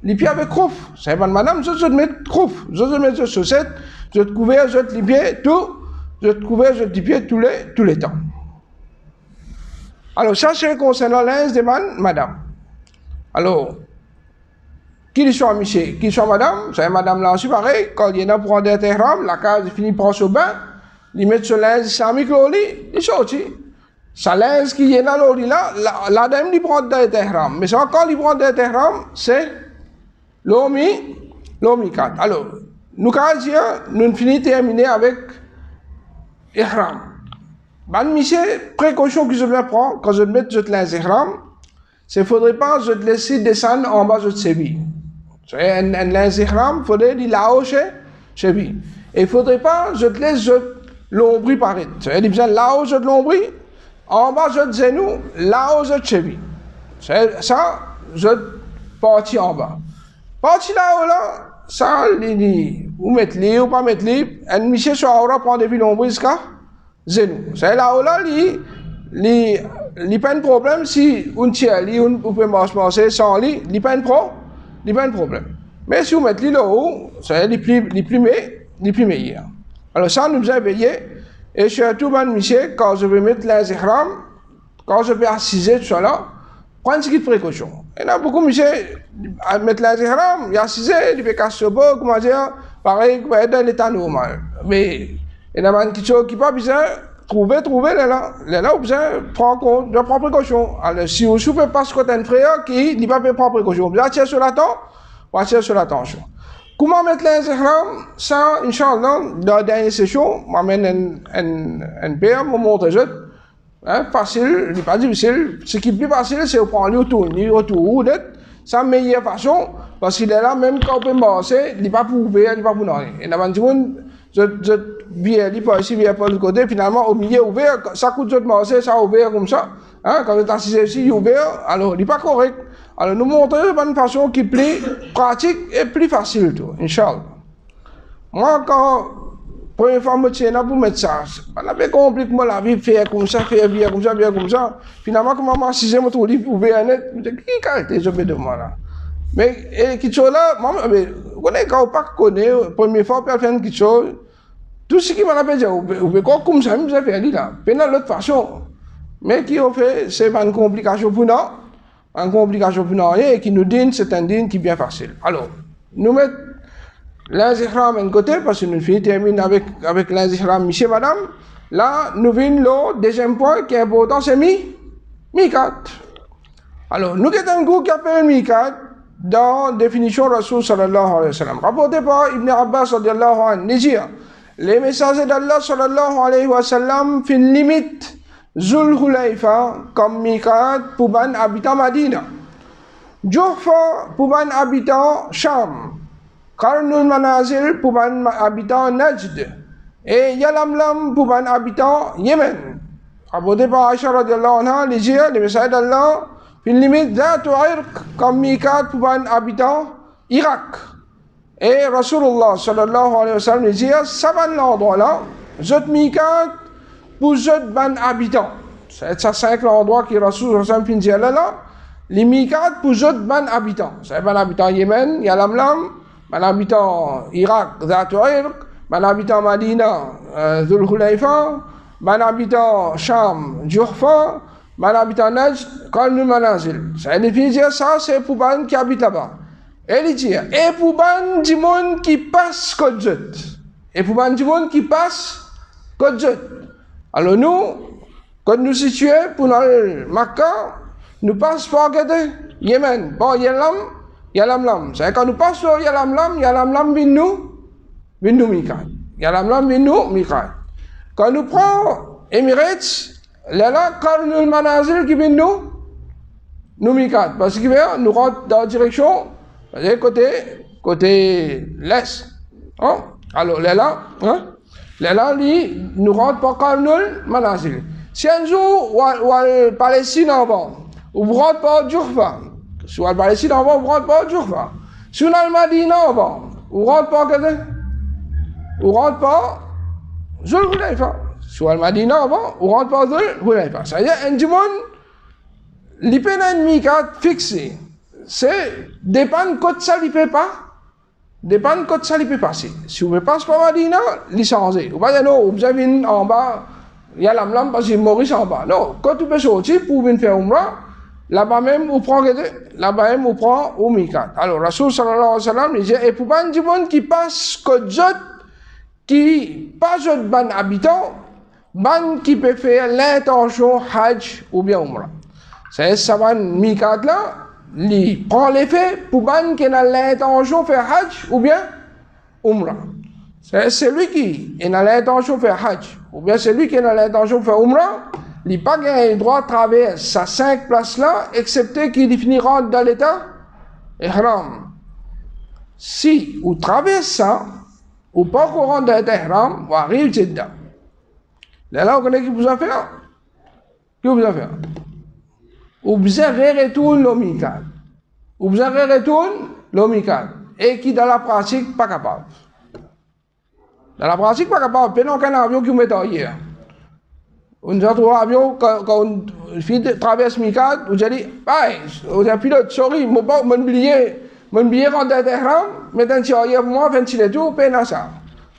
les pieds avec crouf. C'est pas madame, vous êtes mettre crouf. Vous êtes mettre chaussettes, vous êtes couvert, vous êtes les pieds, tout. Vous êtes couvert, vous êtes les pieds tous les temps. Alors, ça, c'est concernant l'inge de madame. Alors, qu'il soit monsieur, qu'il soit madame, c'est madame là aussi pareil, quand il y en a pour un ihram, la case finit par se bain, il met ce linge islamique là, il sort. Ça linge qui est là, la dame il prend un ihram. Mais ça, quand il prend un ihram, c'est l'omi 4. Alors, nous, nous finissons terminer avec ihram. Ben, monsieur, précaution que je vais prendre quand je mets ce linge ihram, c'est qu'il ne faudrait pas je te laisser descendre en bas de sévi. C'est un linge ihram, il faudrait dire là-haut chez lui. Et il ne faudrait pas je te laisse l'ombri paraître. C'est-à-dire là-haut je te l'ombri, en bas je te genou, là-haut je te cheville. C'est ça, je parti en bas. Parti là-haut là, ça, ou mettre li ou pas mettre li, un monsieur soit aura prendre depuis l'ombri jusqu'à genou. C'est là-haut là, il n'y a pas de problème si on tient, on peut marcher sans lit, il n'y a pas de problème. Mais si vous mettez là-haut, c'est les plus meilleurs. Alors ça nous a veillé, et surtout, monsieur, quand je vais mettre les ihram, quand je vais assiser tout ça là, prendre une petite précaution. Il y a beaucoup de monsieur, à mettre les ihram, il y a assisé, il fait casser le bas, comment dire, pareil, il va être dans l'état normal. Mais il y a une petite chose qui n'a pas besoin. Trouver, là, vous prendre précaution. Alors, si vous ne pouvez pas ce côté un frère qui n'a pas prendre précaution, vous attire sur l'attention. Comment mettre les ihram? Ça, Inch'Allah, dans la dernière session, m'amène un père, me montre facile, il n'est pas difficile. Ce qui est plus facile, c'est de prendre autour, c'est la meilleure façon, parce qu'il est là, même quand on peut marcher, il n'est pas pour ouvrir, il n'est pas pour non. Et dans je viens pas ici, viens pas de côté, finalement, au milieu ouvert, ça coûte de marcher, ça ouvert comme ça. Quand vous êtes assis ici, il est ouvert, alors il n'est pas correct. Alors nous montrons une façon qui est plus pratique et plus facile, tout, Inch'Allah. Moi, première fois, je tiens pour mettre ça. On a fait compliqué la vie, faire comme ça, faire bien comme ça, bien comme ça. Finalement, comme maman, si j'ai mon livre ouvert net, je dis, qui qualité je vais de moi là? Mais, quelque chose là, on connaît quand on pas connaît, première fois, on faire quelque chose. Tout ce qui m'a dit, on peut comme ça, je vais faire là. Mais de l'autre façon. Mais qui ont fait, c'est une complication pour nous. Une complication pour nous, et qui nous dit, c'est un dîne qui est bien facile. Alors, nous mettons l'Inzihram d'un côté, parce que nous terminons avec l'Inzihram, monsieur, madame. Là, nous venons le deuxième point qui est important, c'est Mikat. Alors, nous avons un groupe qui appelle Mikat dans la définition de Rasul sallallahu alayhi wa sallam. Rapporté par Ibn Abbas sallallahu alayhi wa sallam, les messagers d'Allah sallallahu alayhi wa sallam font limite Zul Hulayfa comme Mikat pour les habitants Madina. Juhfa pour les habitants Sham. Qarnul Manazil pour les habitants Najd. Et Yalamlam pour les habitants Yémen. Rapporté par Aïcha radiallahu anha, les messagers d'Allah font limite Zatu Irq comme Mikat pour les habitants Irak. Et Rasulullah sallallahu alayhi wa sallam dit, ça va l'endroit là, zot mikat pour zot ban habitants. C'est ça 5 endroits qui Rasulullah sallallahu alayhi wa sallam là, les mikat pour zot ban habitants. C'est ban habitants Yémen, Yalamlam, ban habitants Irak, Zatu Irq, ban habitants Madina, Dhul Hulayfa, ban habitants Sham, Juhfa, ban habitants Najd, Qarnul Manazil. Ça définit ça, c'est pour ban qui habitent là-bas. Elle dit, et pour ban du monde qui passe Kodjot. Et pour ban du monde qui passe Kodjot. Alors nous, quand nous situons pour le Makkah, nous passons par Yémen, par Yalamlam. C'est quand nous passons par Yalamlam vient nous Mikat. Yalamlam vient nous Mikat. Quand nous prenons Emirates, là, Qarnul Manazil qui vient nous Mikat. Parce que nous rentrons dans la direction côté l'est. Hein? Alors, là, nous rentrons par Qarnul Manazil. Si un jour, ou Palestine en bas, ou vous rentrez par Juhfa. Si vous Palestine en bas, vous rentrez par Juhfa. Si vous avez Madina en bas, vous rentrez par quoi? Vous rentrez par Zul Hulayfa. Si vous avez Madina en bas, vous rentrez par Zul Hulayfa. Ça veut dire, un du monde, les pénènes fixé. C'est dépend de ça il peut pas dépend de ça il peut passer si vous ne passez pas Madina il change vous pas dire non vous avez en bas il y a l'amlam parce que Maurice en bas non quand tu peux sortir pour venir faire umrah là-bas même vous prend au Mikat. Alors Rasul sallallahu alayhi wa sallam il dit et pour ban du monde qui passe qui pas d'autres ban habitants ban qui peut faire l'intention hajj ou bien umrah c'est ça ban Mikat là il prend l'effet pour ban qui a l'intention de faire Hajj ou bien Umrah. C'est celui qui a l'intention de faire Hajj ou bien celui qui a l'intention de faire Umrah, il n'a pas le droit de traverser ces 5 places-là, excepté qu'il finira dans l'état Ihram. Si vous traversez ça, ou pas qu'on rentre dans l'état Ihram, vous arrivez Jeddah. Là, vous connaissez ce que vous avez fait? Que vous avez fait? Ou bien retourne le Mikat. Ou bien retourne le Mikat. Et qui dans la pratique pas capable. Dans la pratique pas capable. Pendant qu'un avion qui met hier. On a trouvé un avion quand on traverse Mikat, on a dit, on a pilote, sorry, mon billet rentre dans Tehran, maintenant si on y a pour moi, 26 tours, pendant ça.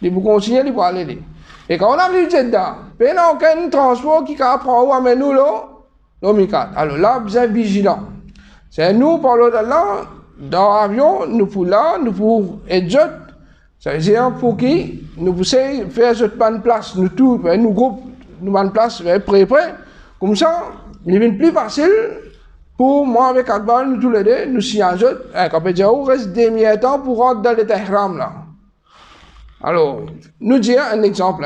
Il vous conseille, il va aller. Et quand on arrive Jeddah, pendant aucun transport qui prend ou amène nous là, Mikat. Alors là, vous êtes vigilants. C'est nous, parlons d'Allah, dans l'avion, nous pour là, nous pour être ça veut dire pour qui nous pouvons faire cette bonne place, nous tous, nous groupe, nous bonne place, prêt. Comme ça, il devient plus facile pour moi avec Akbar, nous tous les deux, nous signalons, quand on reste demi-temps pour rentrer dans l'état Ihram là. Alors, nous disons un exemple,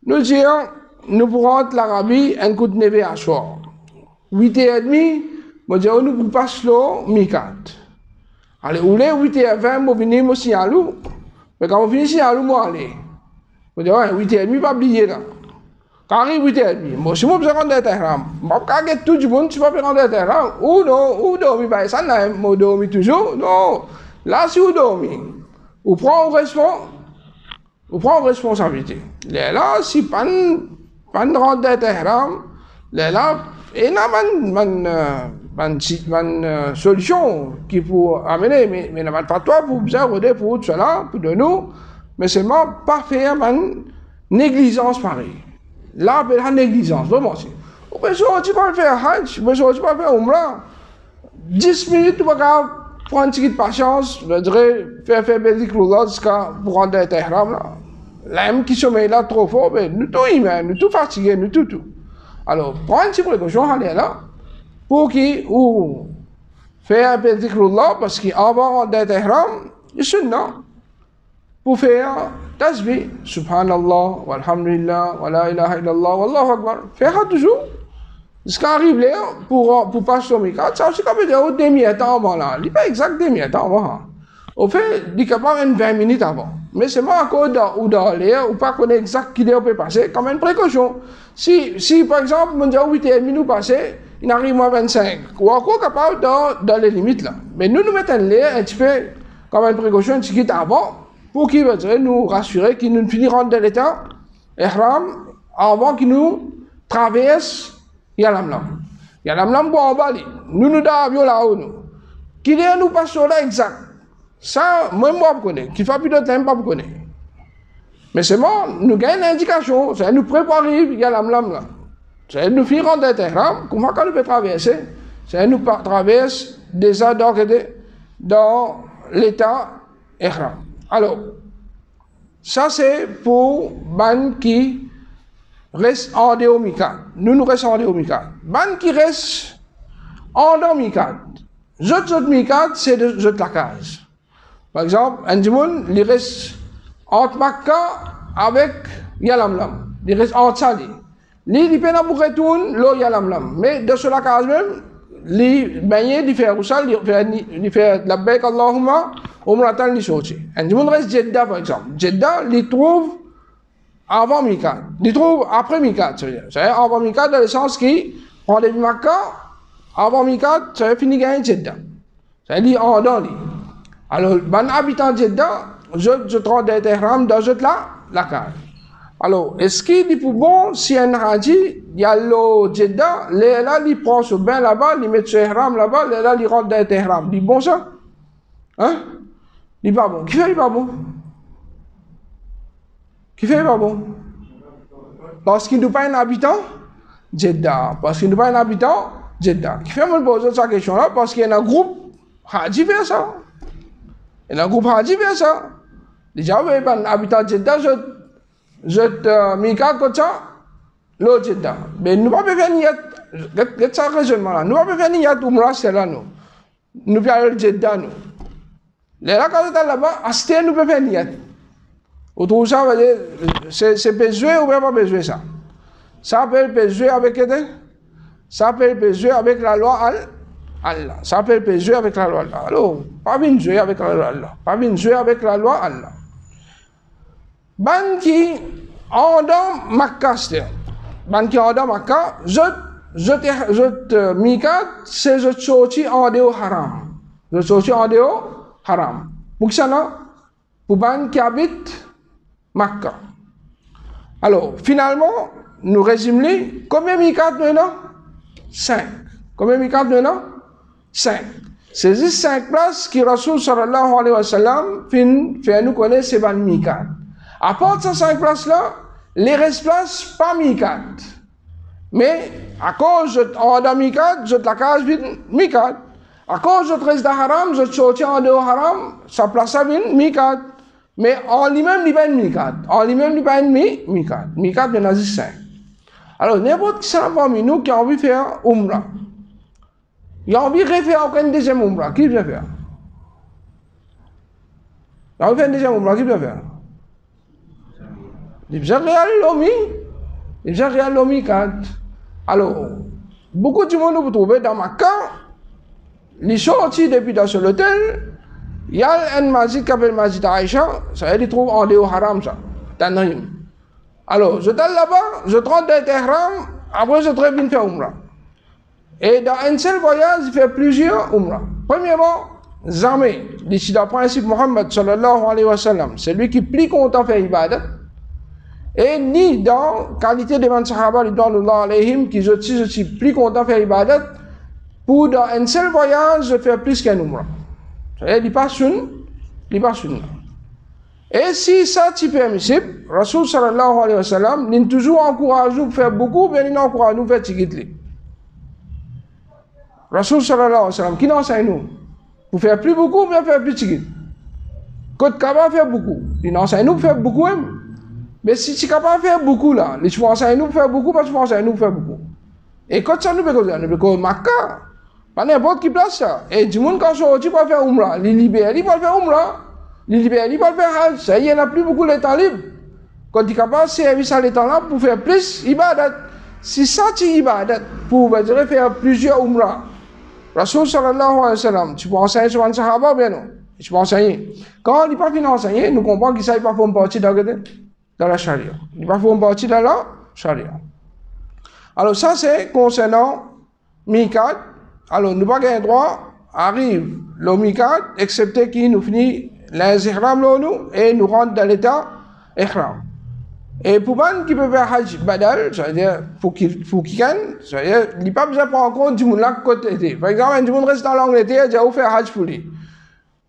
nous disons, nous pour rentrer l'Arabie, un coup de neve à soir. 8h30, moi je nous pour passer le Mikat. Allez, ou les 8h20, moi venir me signaler. Mais quand on finit signaler, moi aller. Moi je dis, 8h30, pas oublier là. Quand arrive 8h30, moi si moi je rentre dans Tehran, moi quand get tout le monde, tu vas rentrer dans Tehran. Ou non, ou dormir, bah ça n'a pas dormir toujours. Non, là si vous dormez, vous prenez au restaurant, Vous prenez responsabilité. Là, si pas de rendre d'ihram, là, et là, une solution qui peut amener, mais n'a pas toi pour vous aider pour tout cela, pour de nous, mais seulement pas faire une négligence pareille. Là, c'est la négligence, vraiment. Vous pouvez pas faire Hajj, vous pouvez pas faire Umrah. 10 minutes, vous pouvez prendre un petit peu de patience, je dirais, faire Bézikrullah jusqu'à pour rendre l'ihram là. L'âme qui sommeille là trop fort, mais nous tous humains, nous tous fatigués, nous tout. Alors, prends une petite précaution, allez là, pour qu'il ou faire un Bézikrullah, parce qu'avant rendre l'ihram, il est sunnah, pour faire tasbih, subhanallah, walhamdulillah, wa la ilaha illallah, wallahu akbar, faire toujours. Jusqu'à arriver là, pour passer au mikat, ça aussi comme dire au demi-temps avant là. Il n'est pas exact demi-temps avant. Au fait, il est capable de 20 minutes avant. Mais c'est moi encore ou d'aller, ou pas connaître exact qui peut passer, comme une précaution. Si par exemple, on dit 8h30 nous passer, il arrive à 25. Ou encore capable dans les limites là. Mais nous mettons l'air un petit peu comme une précaution, un petit peu avant, pour qu'il va nous rassurer qu'il nous finiront dans l'état, ihram, avant qu'il nous traverse. Yalamlam. Yalamlam pour en bas. Nous d'avions là-haut. Qui est nous passons là exact. Ça, même moi, je connais. Qui fait plus de temps, pas connaître. Mais c'est bon, nous gagnons une indication. C'est nous préparer Yalamlam là. C'est nous finir en ihram. Comment qu'on peut traverser? C'est nous traverser déjà dans l'état ihram. Alors, ça c'est pour ban qui reste en dehors mikat. Nous restons en dehors mikat. Ban qui reste en dehors mikat. Zot mikat, c'est de la case. Par exemple, un dimoun, il reste entre Makkah avec Yalamlam. Il reste entre ça. Il peut pas retourner l'eau Yalamlam. Mais de ce la case même, il baigner, il fait Roussal, il fait la bec Allahumma, Umratan, il sorti. Un dimoun reste Jeddah, par exemple. Jeddah, il trouve avant Mikat. Il trouve après Mikat, c'est-à-dire avant Mikat dans le sens qui, on est Makkah, avant Mikat, ça veut finir gagner Jeddah. C'est-à-dire en dedans. Alors, ben habitant de Jeddah, je trouve des ihram dans la case. Alors, est-ce qu'il est pour bon, si un haji, il y a le Jeddah, là, il prend ce bain là-bas, il met ce ihram là-bas, là, il rentre dans ihram. Il est bon ça? Hein? Il n'est pas bon. Qui fait il pas bon? Qui fait pas bon? Parce qu'il n'est pas un habitant Jeddah. Parce qu'il n'est pas un habitant Jeddah. Qui fait me poser cette question-là? Parce qu'il y a un groupe Haji fait ça. Il y a un groupe Haji fait ça. Déjà, vous n'avez pas un habitant Jeddah, je Mika comme ça, l'autre Jeddah. Mais nous ne pouvons pas faire niat. Qu'est-ce que raisonnement là? Nous ne pouvons pas faire niat Umrah, c'est là, nous. Nous pouvons aller Jeddah, nous. Là, quand on est là-bas, à ce nous pouvons faire niat. Vous trouvez ça, c'est besoin ou pas besoin ça? Ça peut besoin avec ça peut besoin avec la loi Allah. Ça peut besoin avec la loi Allah. Alors, pas bien jouer avec la loi Allah. Pas bien jouer avec la loi Allah. Ban qui en dans Makkah, ban qui en dans Makkah, je mikat, c'est je sorti en dehors haram. Je sorti en dehors haram. Pour ça là, pour ban qui habite Makkah. Alors, finalement, nous résumons combien de mikat maintenant? 5. Combien de mikat maintenant? 5. C'est ces 5 places qui Rasul sallallahu alayhi wa sallam fait nous connaître ces ban mikat. À part ces 5 places-là, les restes places, pas mikat. Mais, à cause de mikat, je la case vide mikat. À cause de reste haram, je sorti en dehors haram, ça place vide mikat. Mais en lui-même, il n'y a pas de mikat. En lui-même, il n'y a pas de mikat. Mikat, il y en a 5. Alors, n'importe qui s'en parmi nous qui a envie de faire Umrah. Il a envie de refaire aucun deuxième Umrah. Qui veut faire? Il a envie de faire un deuxième Umrah. Qui veut faire? Il veut réel l'homme. Il veut réel l'homme mikat. Alors, beaucoup de monde vous trouvez dans Makkah. Ils sont sortis depuis dans ce hôtel. Il y a un masjid qui s'appelle Masjid Aïcha, ça il trouve en dehors haram ça. Alors, je suis là-bas, je rentre dans ihram, après je vais venir faire Umrah. Et dans un seul voyage, je fais plusieurs Umrah. Premièrement, jamais, d'ici le principe Muhammad sallallahu alayhi wa sallam, c'est lui qui plus content faire ibadat, et ni dans qualité des sahaba ridwanullah alayhim qui je suis plus content faire ibadat pour dans un seul voyage je fais plus qu'un umrah. C'est-à-dire il passe une. Et si ça c'est permissible, Rasul sallallahu alayhi wa sallam nous toujours encourage nous faire beaucoup, mais il encourage nous faire tigitli. Rasul sallallahu alayhi wa sallam qui nous enseigne nous pour faire plus beaucoup, mais faire plus tigit. Quand tu es capable de faire beaucoup, il nous enseigne nous pour faire beaucoup même. Mais si tu es capable de faire beaucoup là, tu vas enseigner nous pour faire beaucoup, parce que tu vas enseigner nous pour faire beaucoup. Et quand ça nous fait quoi? Nous fait quoi? Makkah. Pas n'importe qui place ça. Et du monde quand tu vas faire umrah, les libérés, ils vont faire umrah. Les libérés, ils vont faire hajj. Ça y est, il n'y a plus beaucoup de temps libre. Quand tu es capable de servir ça les temps là pour faire plus ibadat. Si ça tu ibadat, pour faire plusieurs umrah. Rasul sallallahu alayhi wa sallam, tu peux enseigner sur un sahaba bien non? Tu peux enseigner. Quand il n'est pas fini d'enseigner, nous comprenons qu'il ne pas faire une partie dans la charia. Il ne pas faire une partie dans la charia. Alors ça c'est concernant Mikat. Alors nous n'avons pas le droit, arrive le Mikat, excepté qu'il nous finit les ihram nous et nous rentre dans l'état ihram. Et pour les qui peuvent faire Hajj Badal, c'est-à-dire pour qu'ils gagnent, c'est-à-dire il n'y a pas besoin de prendre en compte du monde là côté. Par exemple, du monde reste dans l'Angleterre, il a faire Hajj pour lui.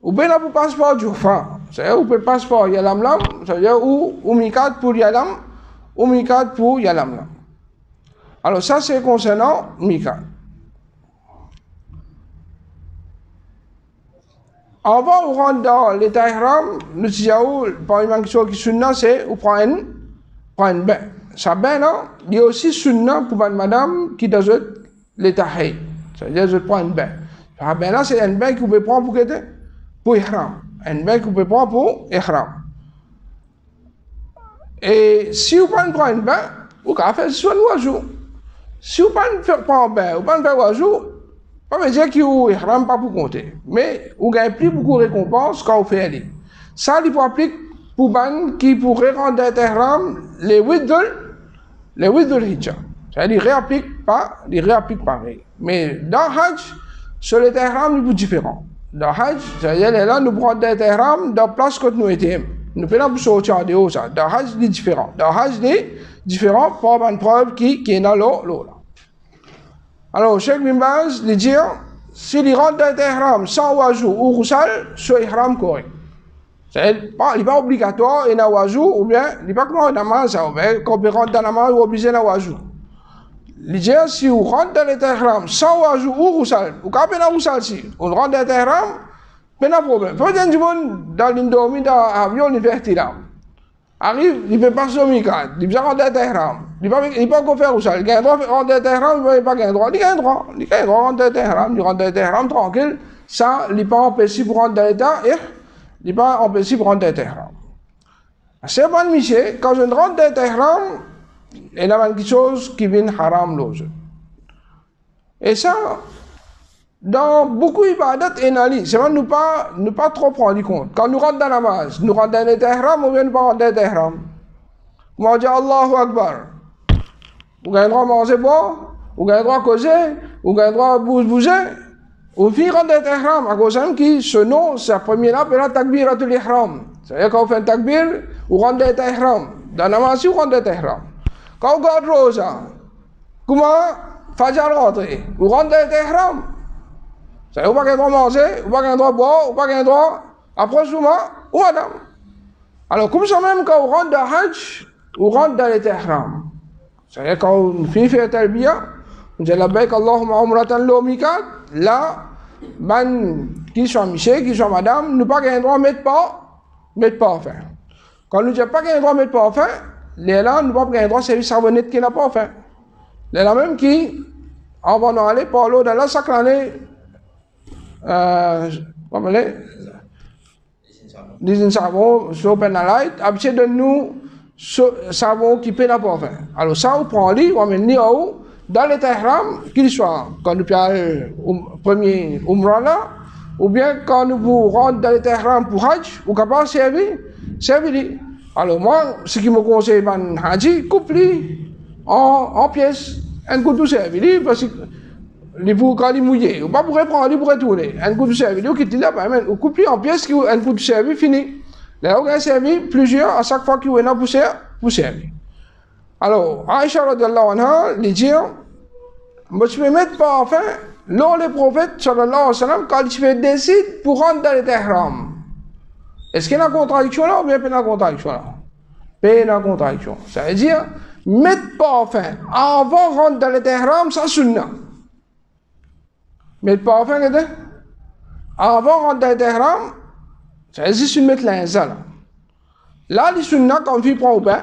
Ou bien là pour passeport du Fa, c'est-à-dire ou pour passeport Yalam Lam, c'est-à-dire ou Mikat pour Yalam, ou Mikat pour Yalam Lam. Alors ça c'est concernant Mikat. Avant de rentrer dans l'état ihram, nous disons, par exemple, quelque chose qui est sunna, c'est de prendre un bain. Ça bain là, il y a aussi sunna pour une madame qui dans l'état haïd. C'est-à-dire, je prends un bain. Ce bain là, c'est un bain que vous pouvez prendre pour ihram. Un bain que vous pouvez prendre pour ihram. Et si vous prenez un bain, vous pouvez faire soit un jour. Si vous ne prendre un bain, vous pouvez faire un jour. Pas me dire que vous ihram pas pour compter, mais vous gagnez plus beaucoup de récompenses quand vous faites. Ça, il faut appliquer pour ban qui pourrait rendre ihram les 8 de l'hijja. C'est-à-dire, il réapplique pareil. Mais dans Hajj, sur les ihram, il est différent. Dans Hajj, c'est-à-dire là, nous prenons des ihram dans la place que nous étions. Nous prenons pour sortir en dehors ça. Dans Hajj, il est différent. Dans Hajj, il est différent pour une preuve qui est dans l'eau. Alors, Cheikh Bin Baz dit, s'il rentre dans l'ihram sans wajou ou roussal, c'est ihram correct. Il n'est pas obligatoire, il y a wajou, ou bien, il n'est pas comme namaz, ou bien, quand on rentre dans la namaz, on est obligé de wajou. Il dit, si on rentre dans l'ihram sans wajou ou roussal, ou quand on a roussal, si on rentre dans l'ihram, pas de problème. Peut-être du monde dans l'indomie, dans l'avion, il fait là. Arrive, il ne peut pas se mikat, il peut rentrer dans l'ihram. Il ne peut pas faire ça. Il a le droit de rentrer dans l'ihram, il n'a pas le droit. Il a le droit de rentrer dans l'ihram, il rentre dans l'ihram tranquille. Ça, il n'est pas empêché pour rentrer dans l'état, il n'est pas empêché pour rentrer dans l'ihram. C'est bon, monsieur, quand je rentre dans l'ihram, il y a quelque chose qui vient haram l'autre. Et ça, dans beaucoup d'ibadat, c'est vrai, nous pas trop prendre compte. Quand nous rentrons dans la namaz, nous rentrons dans l'ihram ou bien nous ne pas rentrer dans l'ihram. On dit Allahu Akbar. Vous avez le droit de manger boire, vous avez le droit de causer, vous avez le droit de bouger. Vous finissez dans l'ihram, à cause qui, ce nom, c'est la première là, c'est la takbiratul ihram. C'est-à-dire quand vous faites un takbir, vous rentrez dans l'ihram. Dans la namaz, vous rentrez dans l'ihram. Quand vous regardez Rosa, comment Fajr rentre, vous rentrez dans l'ihram. C'est-à-dire, vous n'avez pas le droit de manger, vous n'avez pas le droit de boire, vous n'avez pas le droit d'approchement, ou madame. Alors, comme ça même, quand vous rentrez dans Hajj, vous rentrez dans l'ihram. C'est-à-dire, quand vous finissez de faire talbiya, vous dites labbaik Allahumma umratan lo mikat, là, qui soit monsieur, qui soit madame, nous n'avons pas le droit de mettre pas fin. Quand nous n'avons pas le droit de mettre pas fin, les là, nous n'avons pas le droit de servir savonnette qui n'a pas fin. Les là même qui, en va aller par l'eau de la sacrée, comment dire, des savons, sur penalite, habitué de nous, savons qui peut n'a pas fait. Alors ça, on prend lui, on met ni haut, dans l'état ihram, qu'il soit, quand nous parlons au premier umrah là, ou bien quand nous rentrons dans l'état ihram pour Hajj, ou capable de servir. Alors moi, ce qui me conseille, Haji, coupe-lui en pièces, un coup de servir, parce que quand il mouillé, ou pas pour reprendre, il pour retourner. Un coup de service, il quitte là, ou coupe en pièces, un coup de service fini. Là, on a servi plusieurs, à chaque fois qu'il y a une poussière, pour servir. Alors, Aïcha radiallahu anha, il dit, moi je peux mettre pas enfin, là le prophète sallallahu alayhi wa sallam, quand il décide pour rentrer dans les ihram. Est-ce qu'il y a une contradiction là ou bien pas une contradiction là? Pas une contradiction. Ça veut dire, mettre pas enfin, avant de rentrer dans les ihram, ça sunna. Mettre pas enfin, avant de rentrer dans les ihram, ça veut dire, mettre l'inza là. Là, les sunna, quand il prend au bain,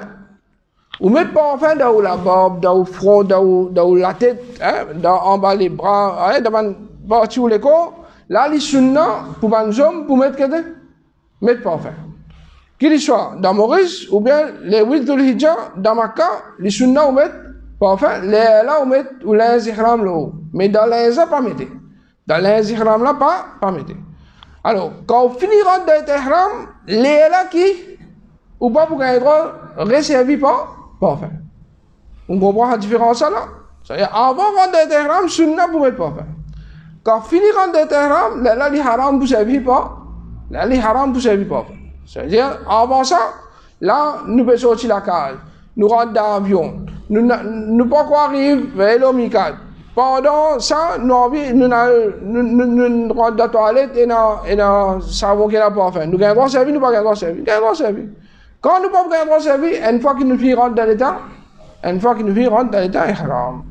ou mettre pas enfin dans la barbe, dans le front, dans la tête, hein, en bas les bras, hein, dans la partie où les corps, là, les sunna, pour un homme, pour mettre quelque chose, mettre pas enfin. Qu'il soit dans Maurice, ou bien les 8 de l'Hijja, dans Makkah, les sunna, ou mettre pas enfin, les là, ou mettre, ou les ihram là haut. Mais dans les pas mettre. Dans les ihram là, pas mettre. Alors, quand on finira dans les ihram, les là qui, ou pas pour gagner droit, resservi pas enfin. On comprend la différence là? C'est-à-dire, avant de rentrer dans l'ihram, sunna pour mettre pas enfin. Quand finir rentrer dans l'ihram, là, les haram pour servir pas. Là, les haram pour servir pas enfin. C'est-à-dire, avant ça, là, nous pouvons sortir la case, nous rentrons dans l'avion, nous pas quoi arrive vers l'omicade. Pendant ça, nous rentrons dans la toilette et nous savons qu'il n'y a pas enfin. Nous gagnons droit servir, nous pas gagnons droit servir. Nous gagnons droit servir. Quand nous ne pouvons pas servir, une fois qu'il nous fait rentrer dans l'état, ihram.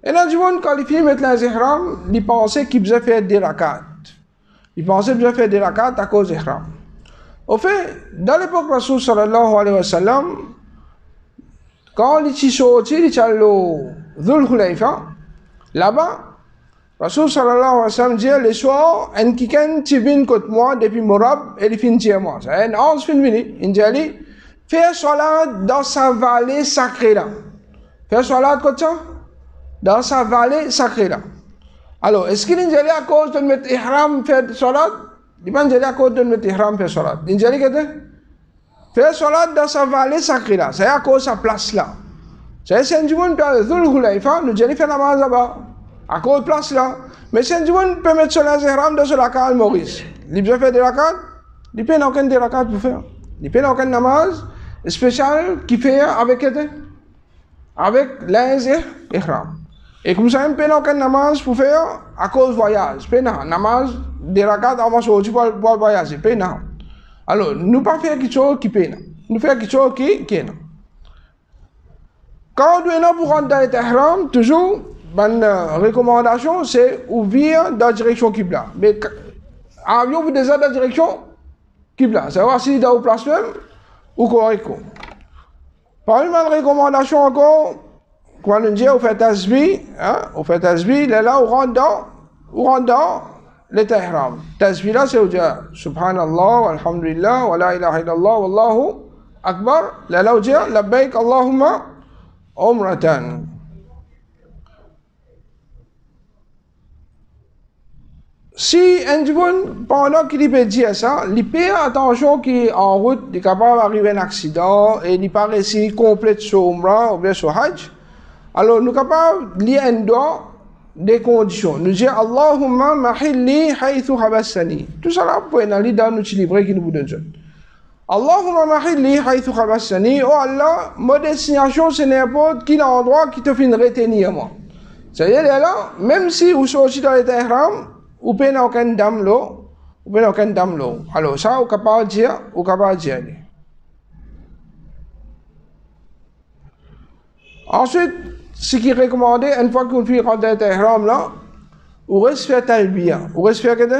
Et là, du monde, quand les filles mettent les ihram, ils pensaient qu'ils faisaient faire des rakats. Ils pensaient qu'ils faisaient faire des rakats à cause d'ihram. Au fait, dans l'époque de Rasul sallallahu alayhi wa sallam, quand ils sont sortis, ils sont allés au Dhul Khulaifa, là-bas, Rasul sallallahu alayhi wa sallam dit, les soirs, un kikan qui vient contre moi depuis Morab, et il finit chez moi. C'est un 11 fin venu. Il dit, allez, faire salat dans sa vallée sacrée là. Faire salat comme ça? Dans sa vallée sacrée là. Alors, est-ce qu'il dit à cause de mettre ihram faire salat? Il va dire à cause de mettre ihram faire salat. Il dit, faire salat dans sa vallée sacrée là. C'est à cause de sa place là. C'est un monde qui a Dhul Khulaifa, nous disons faire namaz là-bas. À cause de place là. Mais si on peut mettre sur les ihram dans la carte Maurice, il peut faire des rakats, il peut aucun des rakats pour faire. Il peut aucun namaz spécial qui fait avec les ihram. Et comme ça, il peut aucun namaz pour faire à cause du voyage. Il peut namaz des rakats avant de sortir pour voyager. Il peut non. Alors, nous pas faire quelque chose qui peut. Nous faire quelque chose qui est non. Quand on doit pour rentrer dans les ihram, toujours, ma recommandation, c'est ouvrir dans la direction Qibla. Mais avion vous déjà dans la direction Qibla. Savoir si dans la place même ou correct. Parmi ma recommandation encore, quand on dit on fait tasbih, on fait tasbih, là on rentre dans les ihram. Tasbih là, c'est on dit Subhanallah, Alhamdulillah, wa la ilaha illallah, Wallahu Akbar. Là on dit Labbaik Allahumma Umratan. Si un individu, pendant qu'il peut dire ça, il fait attention qu'il est en route, il est capable d'arriver à un accident et il n'est pas réussi complète sur Umrah ou bien sur Hajj, alors nous sommes capables de lire un doigt des conditions. Nous disons Allahumma mahilli haythu habassani. Tout ça là, vous pouvez aller dans notre livre qui nous donne. Allahumma mahilli haythu habassani. Oh Allah, ma destination c'est n'importe quel endroit qui te fait retenir moi. C'est-à-dire là, même si vous sortez dans les ihram, ou bien aucun dame l'eau, ou bien aucun dame l'eau. Alors ça, vous capable de dire, vous capable de dire. Ensuite, ce qui est recommandé, une fois qu'on fait rentrer dans l'ihram là, vous restez faire talbiya. Vous restez faire quoi?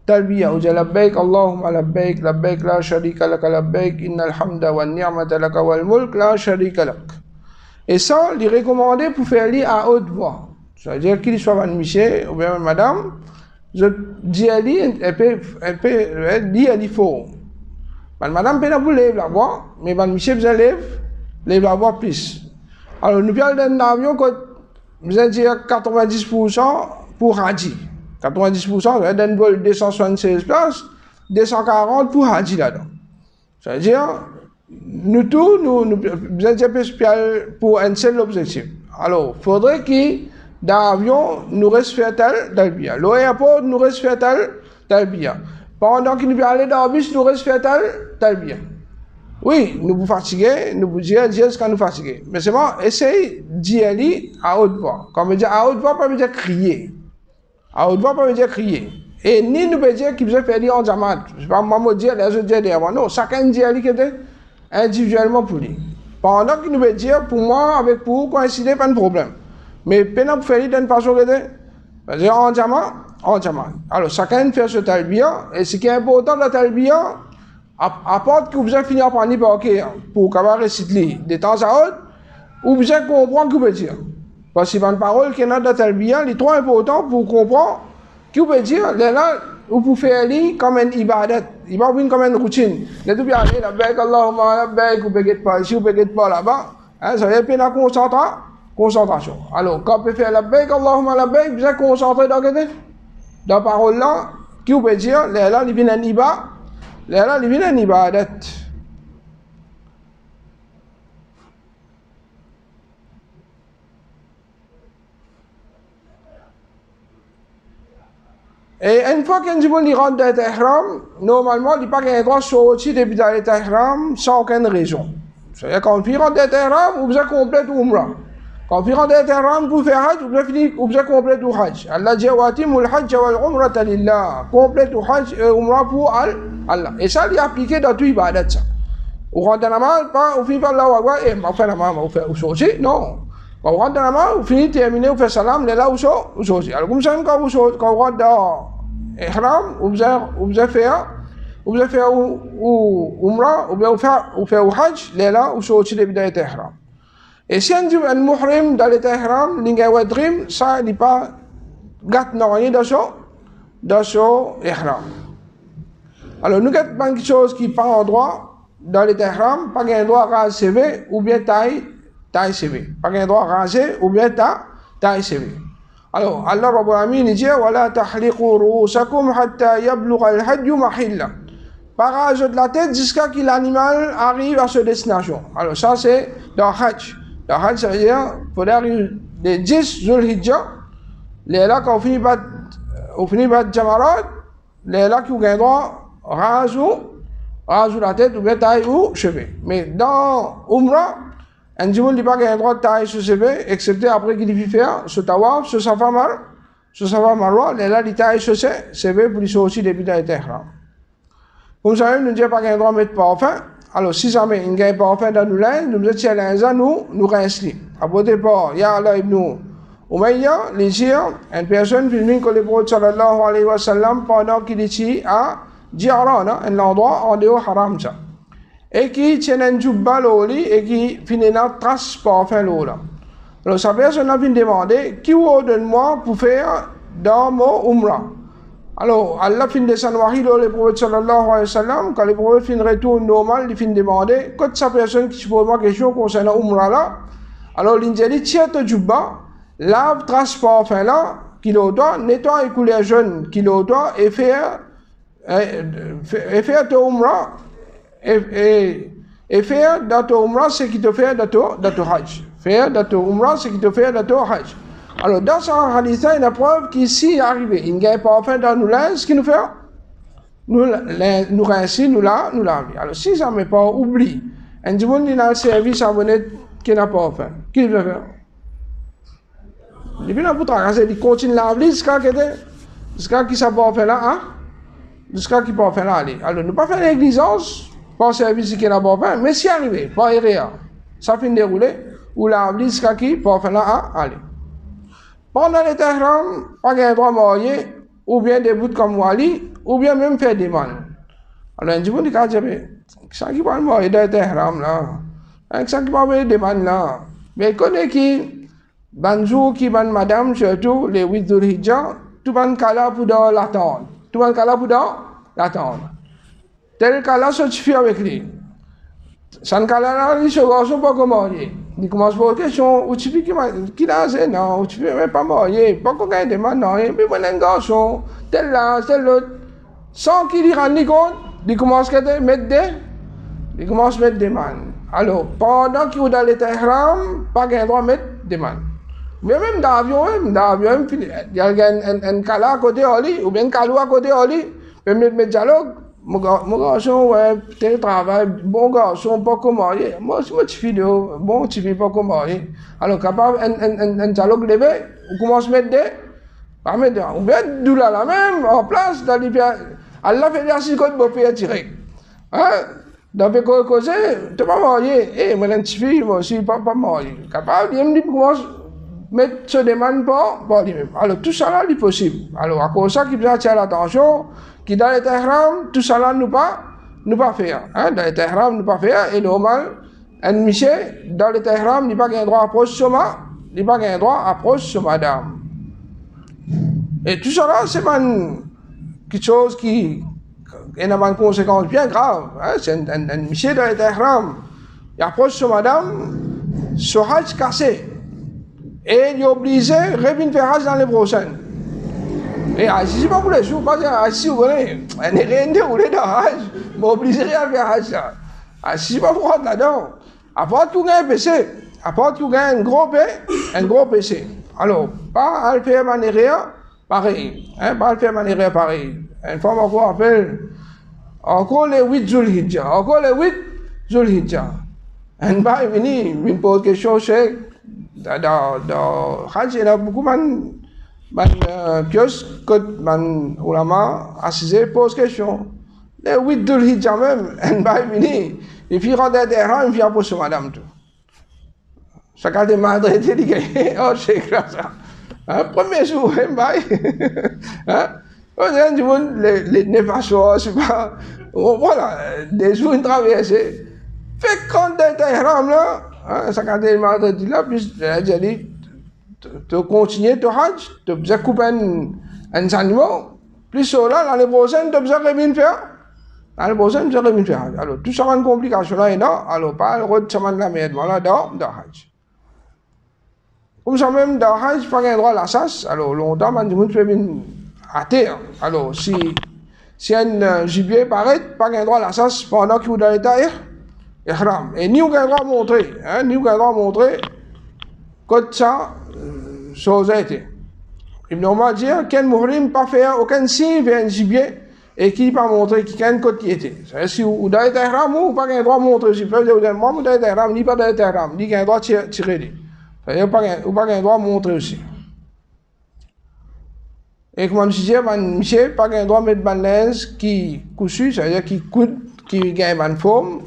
Talbiya. Vous dites labbaik Allahumma labbaik, labbaik la sharika lak, labbaik innal hamda wa ni'mata lak wal mulk la sharika lak. Et ça, il est recommandé pour faire lire à haute voix. C'est-à-dire qu'il soit madame, monsieur ou bien madame, je dis à lui, elle peut lire, il faut. Madame peut pas lever la voix, mais monsieur peut lever la voix plus. Alors nous parlons d'un avion que vous allez dire 90% pour Haji. 90% d'un vol 276 places, 240 pour Haji là-dedans. C'est-à-dire, nous tous, nous besoin spécial pour un seul objectif. Alors, il faudrait que dans l'avion, nous restions tel bien. L'aéroport, nous restions tel bien. Pendant que nous allons aller dans le bus, nous restions tel bien. Oui, nous vous fatiguer, nous vous dire ce qu'on nous fatigue. Mais c'est bon, essayez d'y aller à haute voix. Quand on dit à haute voix, pas me dire crier. À haute voix, pas me dire crier. Et ni nous peut dire qu'il veut faire dire en diamant. Je ne vais pas me dire, les autres dire derrière. Non, chacun dit aller individuellement pour lui. Pendant qu'il nous peut dire, pour moi, avec pour coïncider, pas de problème. Mais pendant que vous faites d'une façon que dire en diamant. Alors, chacun fait ce talbia. Et ce qui est important dans le talbia, à part que vous avez fini par aller pour qu'avoir réciter de temps à autre, ou vous avez compris ce que vous pouvez dire. Parce que c'est une parole qui est dans le talbia, il est trop important pour comprendre ce que vous pouvez dire. Là, vous pouvez faire comme une ibadat, il va venir comme une routine. Là, vous pouvez aller là-bas, Allahumma labbaik, vous pouvez pas ici, vous pouvez pas là-bas. Ça va être une concentration. Alors, quand vous pouvez faire labbaik, Allahumma labbaik, vous êtes concentré dans la parole là, qui vous pouvez dire, là, il vient un ibadat. Là, il vient un ibadat. Et une fois qu'un djibouti rentre dans l'ihram, normalement, il n'y a pas qu'un droit de sortir depuis l'ihram sans aucune raison. C'est-à-dire quand on rentre dans l'ihram, vous avez complété l'umrah. Quand on rentre dans l'ihram, vous faites hajj, vous avez complété le hajj. Allah dit wa'atimu al-hajj wal-umrata lillah. Complète le hajj et l'umrah pour Allah. Et ça, il est appliqué dans tout ibadat. Vous rentrez dans la main, vous finissez par Allahu Akbar, et vous faites la main, vous sortez. Non. Quand vous rentrez dans la main, vous finissez, terminez, vous faites salam, là, vous sortez. Alors, comme ça, quand vous rentrez dans ihram, vous avez fait umrah, vous faites le hajj, là, vous sortez depuis l'ihram. Et si on dit un muhrim dans l'ihram, l'ingéwadrim, ça n'est pas gâteau dans son ihram. Alors, nous avons pas quelque chose qui pas en droit dans l'ihram, pas un droit à CV ou bien taille CV. Pas un droit à raser ou bien taille CV. Alors, Allah Rabbul Alamin dit وَلَا تَحْلِقُوا رُؤُوسَكُمْ حَتَّى يَبْلُغَ الْحَجُّ مَحِلَّهُ. Pas raser de la tête jusqu'à ce que l'animal arrive à sa destination. Alors, ça c'est dans Hajj. Dans Hajj, ça veut dire qu'il faut arriver les 10 Zulhijjah, les là quand on finit par Jamarat, les là qui ont un droit rase la tête ou bien taille ou cheveux. Mais dans Umrah, un djibouti n'a pas un droit de taille sur cheveux, excepté après qu'il fait faire ce tawaf, ce safa marwa, là, il taille sur ses cheveux pour les sortir depuis l'ihram. Comme ça, nous n'avons pas un droit de mettre parfum. Alors, si jamais il n'y a pas parfum dans nos linges, nous mettons les linges, nous rinçons. À côté de ça, il y a Allah ibn Umayya, les gens, une personne qui vient que le prophète sallallahu alayhi wa sallam pendant qu'il est ici à Djirana, un endroit en dehors haram. Et qui tient un jubba l'oli et qui finit dans trace parfum l'ola. Alors, sa personne a venu demander qui ordonne-moi pour faire dans mon umrah. Alors, Allah fin descend wahi le prophète sallallahu alayhi wa sallam, quand le prophète fin retourne normal, il fin demander, quand sa personne qui se pose ma question concernant umrah là, alors l'Indien dit, tiens ton jubba, lave trace parfum là, qu'il doit, nettoie et couler jeune, qu'il doit, et faire ton umrah, et faire dans ton umrah ce qui te fait dans ton hajj. Faire dans ton umrah ce qui te fait dans ton hajj. Alors, dans ce hadith, il y a une preuve qu'ici, il est arrivé. Il n'y a pas enfin dans nous linges, ce qu'il nous fait, nous rincer, nous laver. Alors, si ça ne m'est pas oublié, un djibouti il a le service à venir qui n'a pas fait. Qu'est-ce qu'il va faire? Il vient pour traverser, il continue à laver jusqu'à qu'il s'est pas fait là, hein? Jusqu'à qu'il peut faire là, aller. Alors, ne pas faire négligence, pas service qui n'a pas fait, mais si arrivé, pas errer. Ça finit de dérouler, ou laver jusqu'à qu'il peut faire là, hein? Aller. Pendant les ihram, pas un droit marié, ou bien des bouts comme Wali, ou bien même faire des man. Alors, un djibouti dit, ça qui parle marié dans les ihram là, ça qui parle des man là. Mais connaît qui, banjou qui ban madame, surtout les 8 Dhul-Hijjah, tout ban kala pour l'attendre. Tout ban kala pour l'attendre. Tel kala se suffit avec lui. San kala là, il se gosse pas comme marié. Il commence par une question, où tu fais qui l'a fait, non, où tu fais même pas marié, pas qu'on gagne des mains, non, et puis un garçon, tel là, tel l'autre, sans qu'il y rende compte, il commence à mettre il commence à mettre des man. Alors, pendant qu'il est dans l'état ihram, pas qu'il droit de mettre des man. Mais même dans l'avion, il y a un cala à côté de lui, ou bien un calou à côté de lui, il peut mettre dialogue. Mon garçon, ouais, télétravail, bon garçon, pas comme marié. Moi, si moi, tu fais bon, tu fais pas comme marié. Alors, capable, un dialogue levé, on commence à mettre des, pas mettre des, ou bien, d'où là, la même, en place, dans l'hyper, Allah fait l'exercice qu'on peut faire tirer. Hein? Dans le causer, tu n'es pas marié. Eh, moi, un petit fille, moi aussi, pas marié. Capable, il me commence à mettre ce demande pas lui-même. Alors, tout ça là, c'est possible. Alors, à cause de ça, qu'il faut attirer l'attention, qui dans l'état ihram, tout ça là, nous pas faire. Hein? Dans l'état ihram, nous pas faire. Et normal, un monsieur, dans l'état ihram, il n'a pas un droit à approcher sur il n'a pas un droit à approcher sur madame. Et tout ça là, c'est pas quelque chose qui a une conséquence bien grave. Hein? C'est un monsieur dans l'état ihram, il approche sur madame, son hajj cassé. Et il est obligé de revenir faire hajj dans les prochaines. Et si pas pour les jours, pas si vous voulez, on n'est rien déroulé dans hajj, mais obligé de faire hajj. Si pas pour rentrer là-dedans, à part tout un PC, à part tout un gros PC. Alors, pas à le faire manière pareil. Hein? Pas à le faire manière pareil. Une fois encore appelle, encore les 8 Zulhijjah, encore les 8 Zulhijjah. Un bail venu, il me pose question, c'est dans Hajj, il y a beaucoup de kiosques que man ulama assisé pose question. Les 8 Zulhijjah même, un bail venu, il fait rentrer derrière, il fait approcher madame tout. Ça quand il m'a traité, il dit, oh c'est grave ça. Premier jour, un bail. Les 9 jours, je sais pas. Voilà, des jours, une traversée. Fait quand tu es ihram là, ça quand il m'a dit là, puis j'ai dit, tu continues ton hajj, tu as coupé un animal, plus cela, l'année prochaine, tu as revenir faire. L'année prochaine, tu as revenir faire. Alors, tout ça, une complication là, alors, pas le route, ça m'a la merde, voilà, dans hajj. Comme ça même, dans hajj, pas un droit à la chasse, alors, longtemps, man, tu peux venir à terre. Alors, si un gibier paraît, pas un droit à la chasse pendant qu'il est dans l'état ihram. Et ni aucun droit à montrer, hein, ni aucun droit à montrer que ça, chose a été. Ibn Omar dit qu'un muhrim pas faire aucun signe vers un gibier et qui pas montrer qu'il y a un côté était. C'est-à-dire si vous dans l'état ihram ou pas un droit à montrer, si vous faites des moi dans l'état ihram, ni pas dans l'état ihram, ni qu'un droit à tirer. C'est-à-dire pas un droit à montrer aussi. Et comme je disais, monsieur, pas un droit à mettre un linge qui cousu, c'est-à-dire qui coude, qui gagne une forme.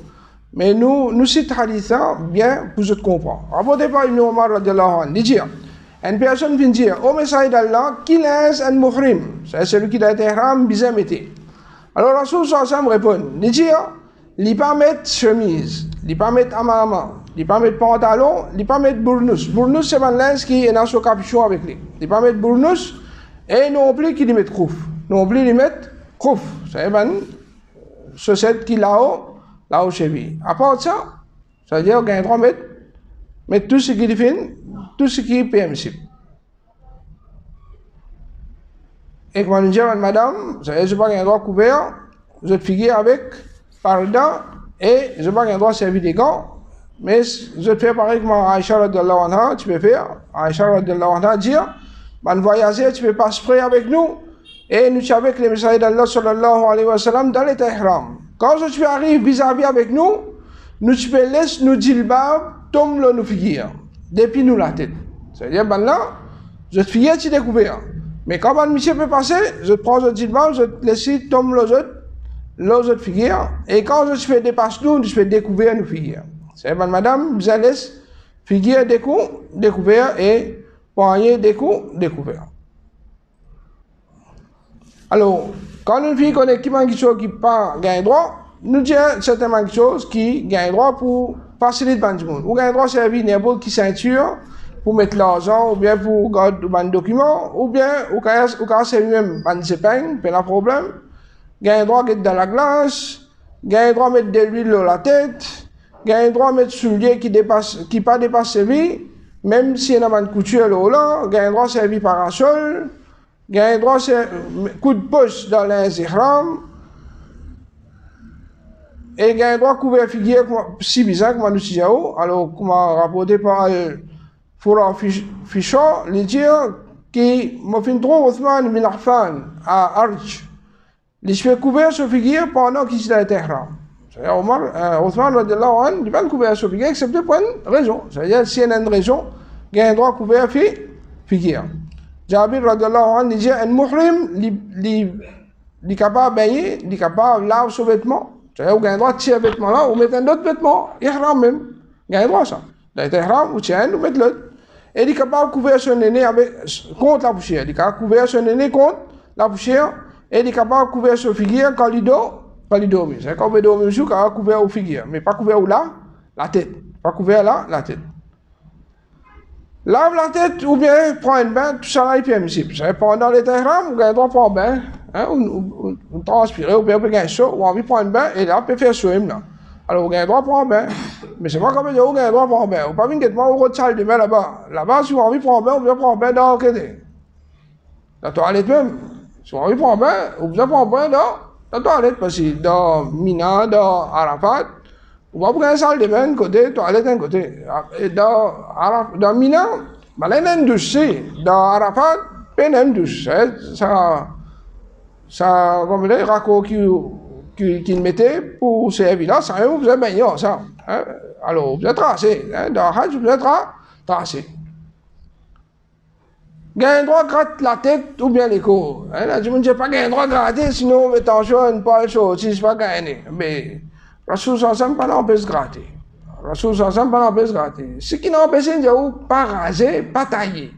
Mais nous citons hadith bien pour vous comprendre. Rapporté par Ibn Omar radiallahu anhu, il dit, une personne vient dire, oh messager d'Allah, qui laisse un muhrim? C'est celui qui a été ihram, bizarre mété. Alors Rasoul sallam répond, il dit, il ne pas mettre chemise, il ne pas mettre amama, il ne pas mettre pantalon, il ne pas mettre bournous. Bournous, c'est un linge qui est dans son capuchon avec lui. Il ne pas mettre bournous, et non plus qu'il y mette khouf. Non plus il mette khouf. C'est une chaussette qui là-haut, là où chez lui. À part ça, ça veut dire qu'il y a un droit de mettre tout ce qui est fait, tout ce qui est permissible. Et comme je dis à madame, ça veut dire qu'il y a un droit couvert, je te figure avec par-dedans, et je n'ai pas un droit de servir des gants, mais je te fais pareil comme Aïcha radiallahu anha, tu peux faire. Aïcha radiallahu anha dit, man voyager, tu peux pas spray avec nous, et nous sommes avec les messagers d'Allah sallallahu alayhi wa sallam dans l'état ihram. Quand tu arrives vis-à-vis avec nous, tu peux laisser nos djilbab tomber nos figures, depuis nous la tête. C'est-à-dire, ben là, je te figure, tu découvres. Mais quand un monsieur peut passer, je te prends le djilbab, je te laisse tomber les autres figures, et quand je fais dépasser nous, je fais découvrir nos figures. C'est-à-dire, ben madame, vous laissez figure découvert et poignet découvert. Alors, quand une fille connaît quelque chose qui n'a pas gagné droit, nous disons certainement quelque chose qui gagne droit pour faciliter le monde. Ou gagne droit servir n'importe qui ceinture pour mettre l'argent, ou bien pour garder un document, ou bien ou quand c'est même un épingle, pas de problème. Gagne droit de dans la glace, gagne droit mettre de l'huile dans la tête, gagne droit mettre soulier qui pas dépasse ses vies, même si il y a une couture là, gagne droit servir parasol. Il y a un droit de coup de pouce dans les ihram. et il y a un droit couvert figuier si bizarre comme nous disons. Alors, comme rapporté par Foura Fichon, il dit que m'a fait trop Othman bin Affan à Arch. Il se fait couvert sur figuier pendant qu'il était à Tehran. C'est-à-dire, Othman, il n'est pas couvert sur figuier, excepté pour une raison. C'est-à-dire, s'il y a une raison, il y a un droit couvert figuier. Jabir, il dit un muhrim, il est capable de baigner, il est capable de laver son vêtement. C'est-à-dire, il y a un droit de tirer vêtement là, ou mettre un autre vêtement, ihram même. Il y a un droit ça. Il y a un ihram, ou tirer, ou mettre l'autre. Et il est capable de couvrir son aîné contre la poussière. Il est capable de couvrir son aîné contre la poussière. Et il est capable de couvrir son figuier quand il dort. C'est quand il dort, il est capable de couvrir au figuier. Mais pas couvert où là, la tête. Pas couvert là, la tête. Lave la tête ou bien prend un bain, tout ça là est permissible. Pendant les ihram, on a le droit de prendre un bain, hein, on transpire, ou bien on peut gagner chaud, ou on a envie de prendre un bain, et là, on peut faire chaud. Alors, on a le droit de prendre un bain. Mais c'est pas comme dire, on a le droit de prendre un bain. On peut pas venir au rôle de salle de bain là-bas. Là-bas, si on a envie de prendre un bain, on peut prendre un bain dans le côté. La toilette même. Si on a envie de prendre un bain, on peut prendre un bain dans la toilette. Parce que dans Mina, dans Arafat, on va prendre une salle de bain d'un côté, toilette d'un côté. Et dans Mina, il y a une douche. Dans Arafat, il y a une douche. Ça, comme les raccords qu'ils mettaient pour servir là, ça vous avez baigné, ça. Alors, vous êtes tracé. Dans Hajj, vous êtes tracé. Il y a un droit de gratter la tête ou bien les coups. Je ne dis pas qu'il y a un droit de gratter, sinon, attention, pas le chose, si je ne pas gagné. Mais, Rasoul Sansam, pas l'empêche de gratter. Rasoul Sansam, pas l'empêche de gratter. Ce qui n'empêche pas raser, pas tailler.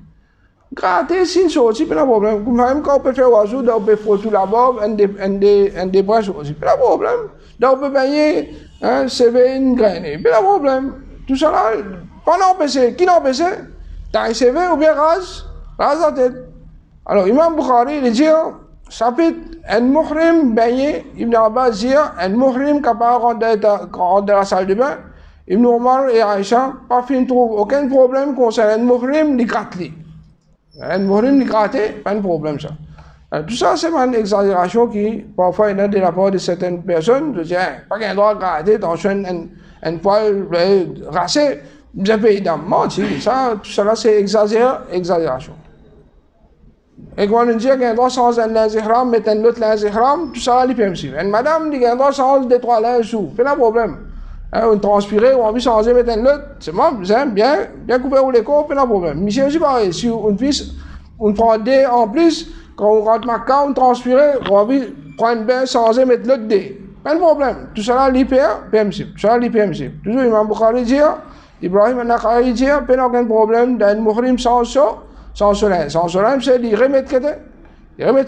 Gratter, c'est une chose, c'est pas un problème. Même quand on peut faire oiseau, on peut faire tout la barbe, un des bras, c'est pas un problème. Donc on peut baigner, c'est une graine, c'est pas un problème. Tout ça là, pas l'empêcher. Qui l'empêche? Taille CV ou bien rase la tête. Alors, Imam Bukhari, il dit, chapitre, un muhrim baigné, Ibn Abbas dit, un muhrim capable de rentrer dans la salle de bain, Ibn Omar et Aïcha, pas fin trouve aucun problème concernant un muhrim, il gratte. Un muhrim, il gratte, pas de problème ça. Tout ça, c'est une exagération qui, parfois, il y a de la part de certaines personnes, de dire, pas qu'un droit de gratter dans un poil racé, vous avez évidemment, ça, tout ça là, c'est exagération. Et quand on dit qu'il y a un droit sans un linge ihram, mettre un autre linge ihram, tout ça là, il est permissible. Une madame dit qu'il y a un droit sans des trois linges sous, c'est pas un problème. On transpire, on a envie de changer, mettre un autre, c'est bien couvert les corps, pas un problème. Mais c'est aussi pareil, si on prend des en plus, quand on rentre ma carte, on transpire, on a envie de prendre un bain, changer, mettre l'autre dé. Pas de problème. Tout ça là, l'hyper permissible. Tout ça là, l'hyper permissible. Toujours, Imam Bukhari dit, Ibrahim an-Nakhai dit, pas aucun problème d'un muhrim sans ce linge. Sans ce linge, c'est de remettre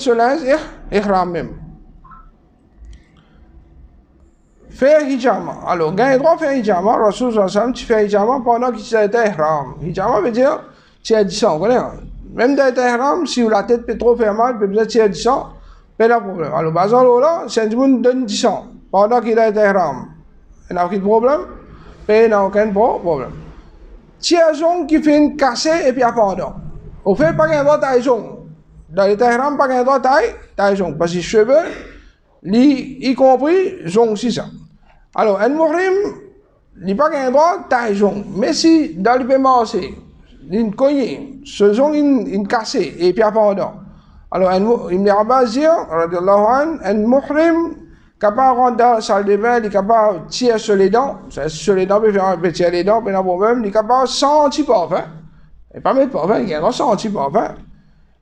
ce linge et ihram même. Faire hijama. Alors, il y a un droit de faire hijama. Rasoul sallam, tu fais hijama pendant qu'il était ihram. Hijama veut dire, tu as 10 ans. Même dans ihram, si la tête peut trop faire mal, peut être tu as 10 ans, pas de problème. Alors, bazar là, c'est un monde donne 10 ans pendant qu'il est ihram. Il n'y a aucun problème. Il n'y a aucun problème. Tu as un qui fait une cassée et puis abandon. Au fait, pas qu'un droit taille son. Dans les ihram, pas qu'un droit taille son. Parce que les cheveux, y compris, sont aussi ça. Alors, un muhrim, il n'y a pas qu'un droit taille son. Mais si, dans le paiement, c'est une cognée, ce sont une cassée et puis abandon. Alors, Ibn Abbas dit, un muhrim, capable de rentrer dans la salle de bain, il est capable de tirer sur les dents. Sur les dents, il peut tirer les dents, mais non, problème, il est capable de sentir parfum. Et pas mettre parfum, il est capable de sentir parfum.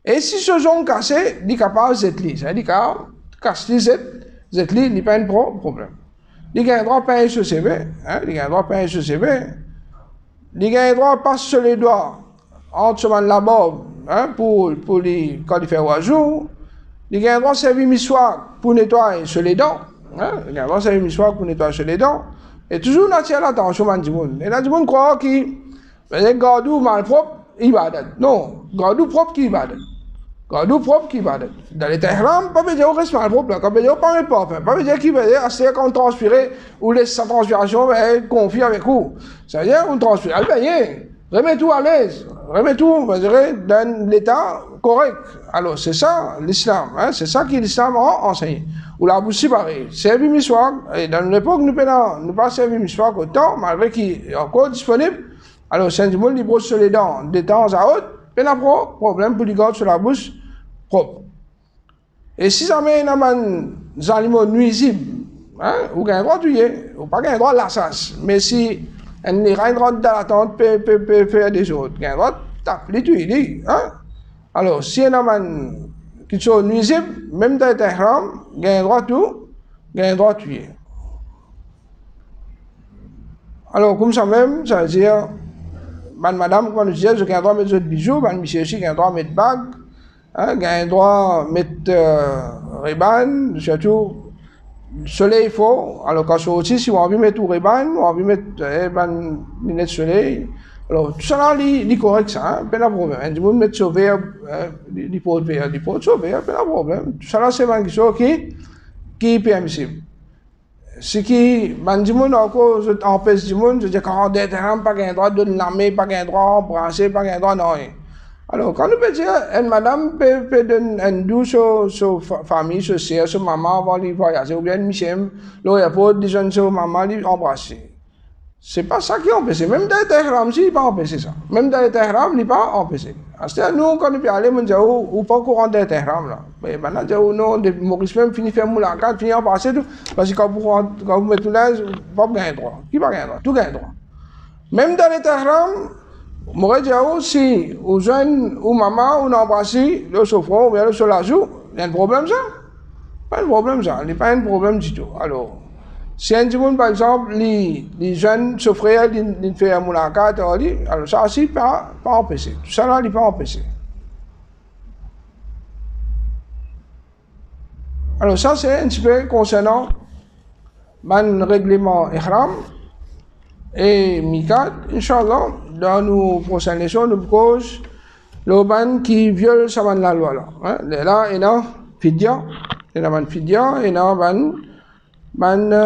Et si ce sont cassés, il est capable de zetli. C'est-à-dire, il est capable de casser zetli, il n'y a pas de problème. Il a un droit de payer sur ses mains. Il a un droit de payer sur ses mains. Il a un droit de passer sur les doigts entre la barbe pour quand il fait oiseau. Il a un droit de servir missoir pour nettoyer sur les dents. Il a un droit de servir missoir pour nettoyer sur les dents. Et toujours, on attire l'attention, et là, tout le monde croit qu'il gardou malpropre, il va non, gardou propre qui va gardou propre qui va dans les ihram, pas dire au reste malpropre, quand dire pas mettre parfum, pas dire qu'il va dire, c'est quand on transpire ou laisse sa transpiration confie avec vous. Ça veut dire, on transpire, allez, remet tout à l'aise, remet tout, on va dire, dans l'état correct. Alors, c'est ça l'islam. Hein? C'est ça que l'islam a enseigné. Ou la bouche séparée. Servir miswak. Et dans l'époque, nous ne pas servir miswak autant, malgré qu'il est encore disponible. Alors, si un monde brosse sur les dents de temps à autre, il n'y a pas de problème pour les garder sur la bouche propre. Et si ça met des aliments nuisibles, hein, ou gagne droit tuer, ou pas gagne droit l'assas. Mais si on est rentre dans la tente, peut faire des autres, gagne droit taper les tuer, hein. Alors, si on a qui sont nuisibles, même dans les ihram, gagne droit tout, gagne droit tuer. Alors, comme ça même, ça veut dire, madame, quand on dit, je gagne droit mettre des bijoux, monsieur aussi gagne droit mettre bague, hein, gagne droit mettre riban, surtout, le soleil, il faut. Alors, quand je aussi, si on a envie de mettre tout riban, on a envie de mettre lunettes de soleil. Alors, tout ça là, c'est correct, ça, pas de problème. Un monde met sauver, il faut sauver, pas de problème. Tout ça là, c'est une question qui est permissible. Ce qui, du monde encore, empêche du monde, je dis 40 dirhams, pas gain droit de l'armée, pas gain droit d'embrasser, pas gain droit de rien. Alors, quand nous peut dire, une madame peut donner un doux sur famille, sur sœur, sur maman avant de voyager, ou bien monsieur, l'aéroport, des jeunes sur maman, embrasser. C'est pas ça qui est empêché. Même dans les ihram, il n'est pas empêché ça. Même dans les ihram, il n'est pas empêché. C'est-à-dire, nous, quand nous peut aller, on dit, ou pas courant dans les ihram, là. Mais maintenant, non, Maurice même finit faire moulakat, finit en passer tout. Parce que quand vous mettez tout là, pas gagner droit. Qui va gagner droit? Tout gagne droit. Même dans les ihram, moi, je dis, si, aux jeunes, ou maman, ou embrassé, le souffrant, ou bien le sur la joue, il y a un problème, ça? Pas un problème, ça. Il n'y a pas un problème du tout. Alors, si un monde, par exemple, les jeunes souffrent, ils font un moulakat, alors ça aussi, pas empêché. Tout ça là, il n'est pas empêché. Alors ça, c'est un petit peu concernant le règlement ihram et mikat. Inch'Allah, dans nos prochaines leçons, nous cause le ban qui viole la loi. Là, il y a fidya, il y a un fidya, il y a une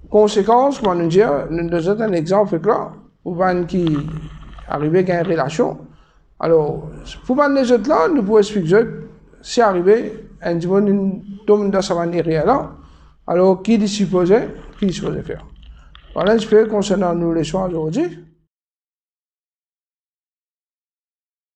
conséquence, comment nous dire, nous avons un exemple là, pour qui arrive à une relation. Alors, pour les autres là, nous pouvons expliquer, si arrivé, un monde tombe dans sa manière là, alors qui est supposé faire. Voilà un petit peu concernant nous les soins aujourd'hui.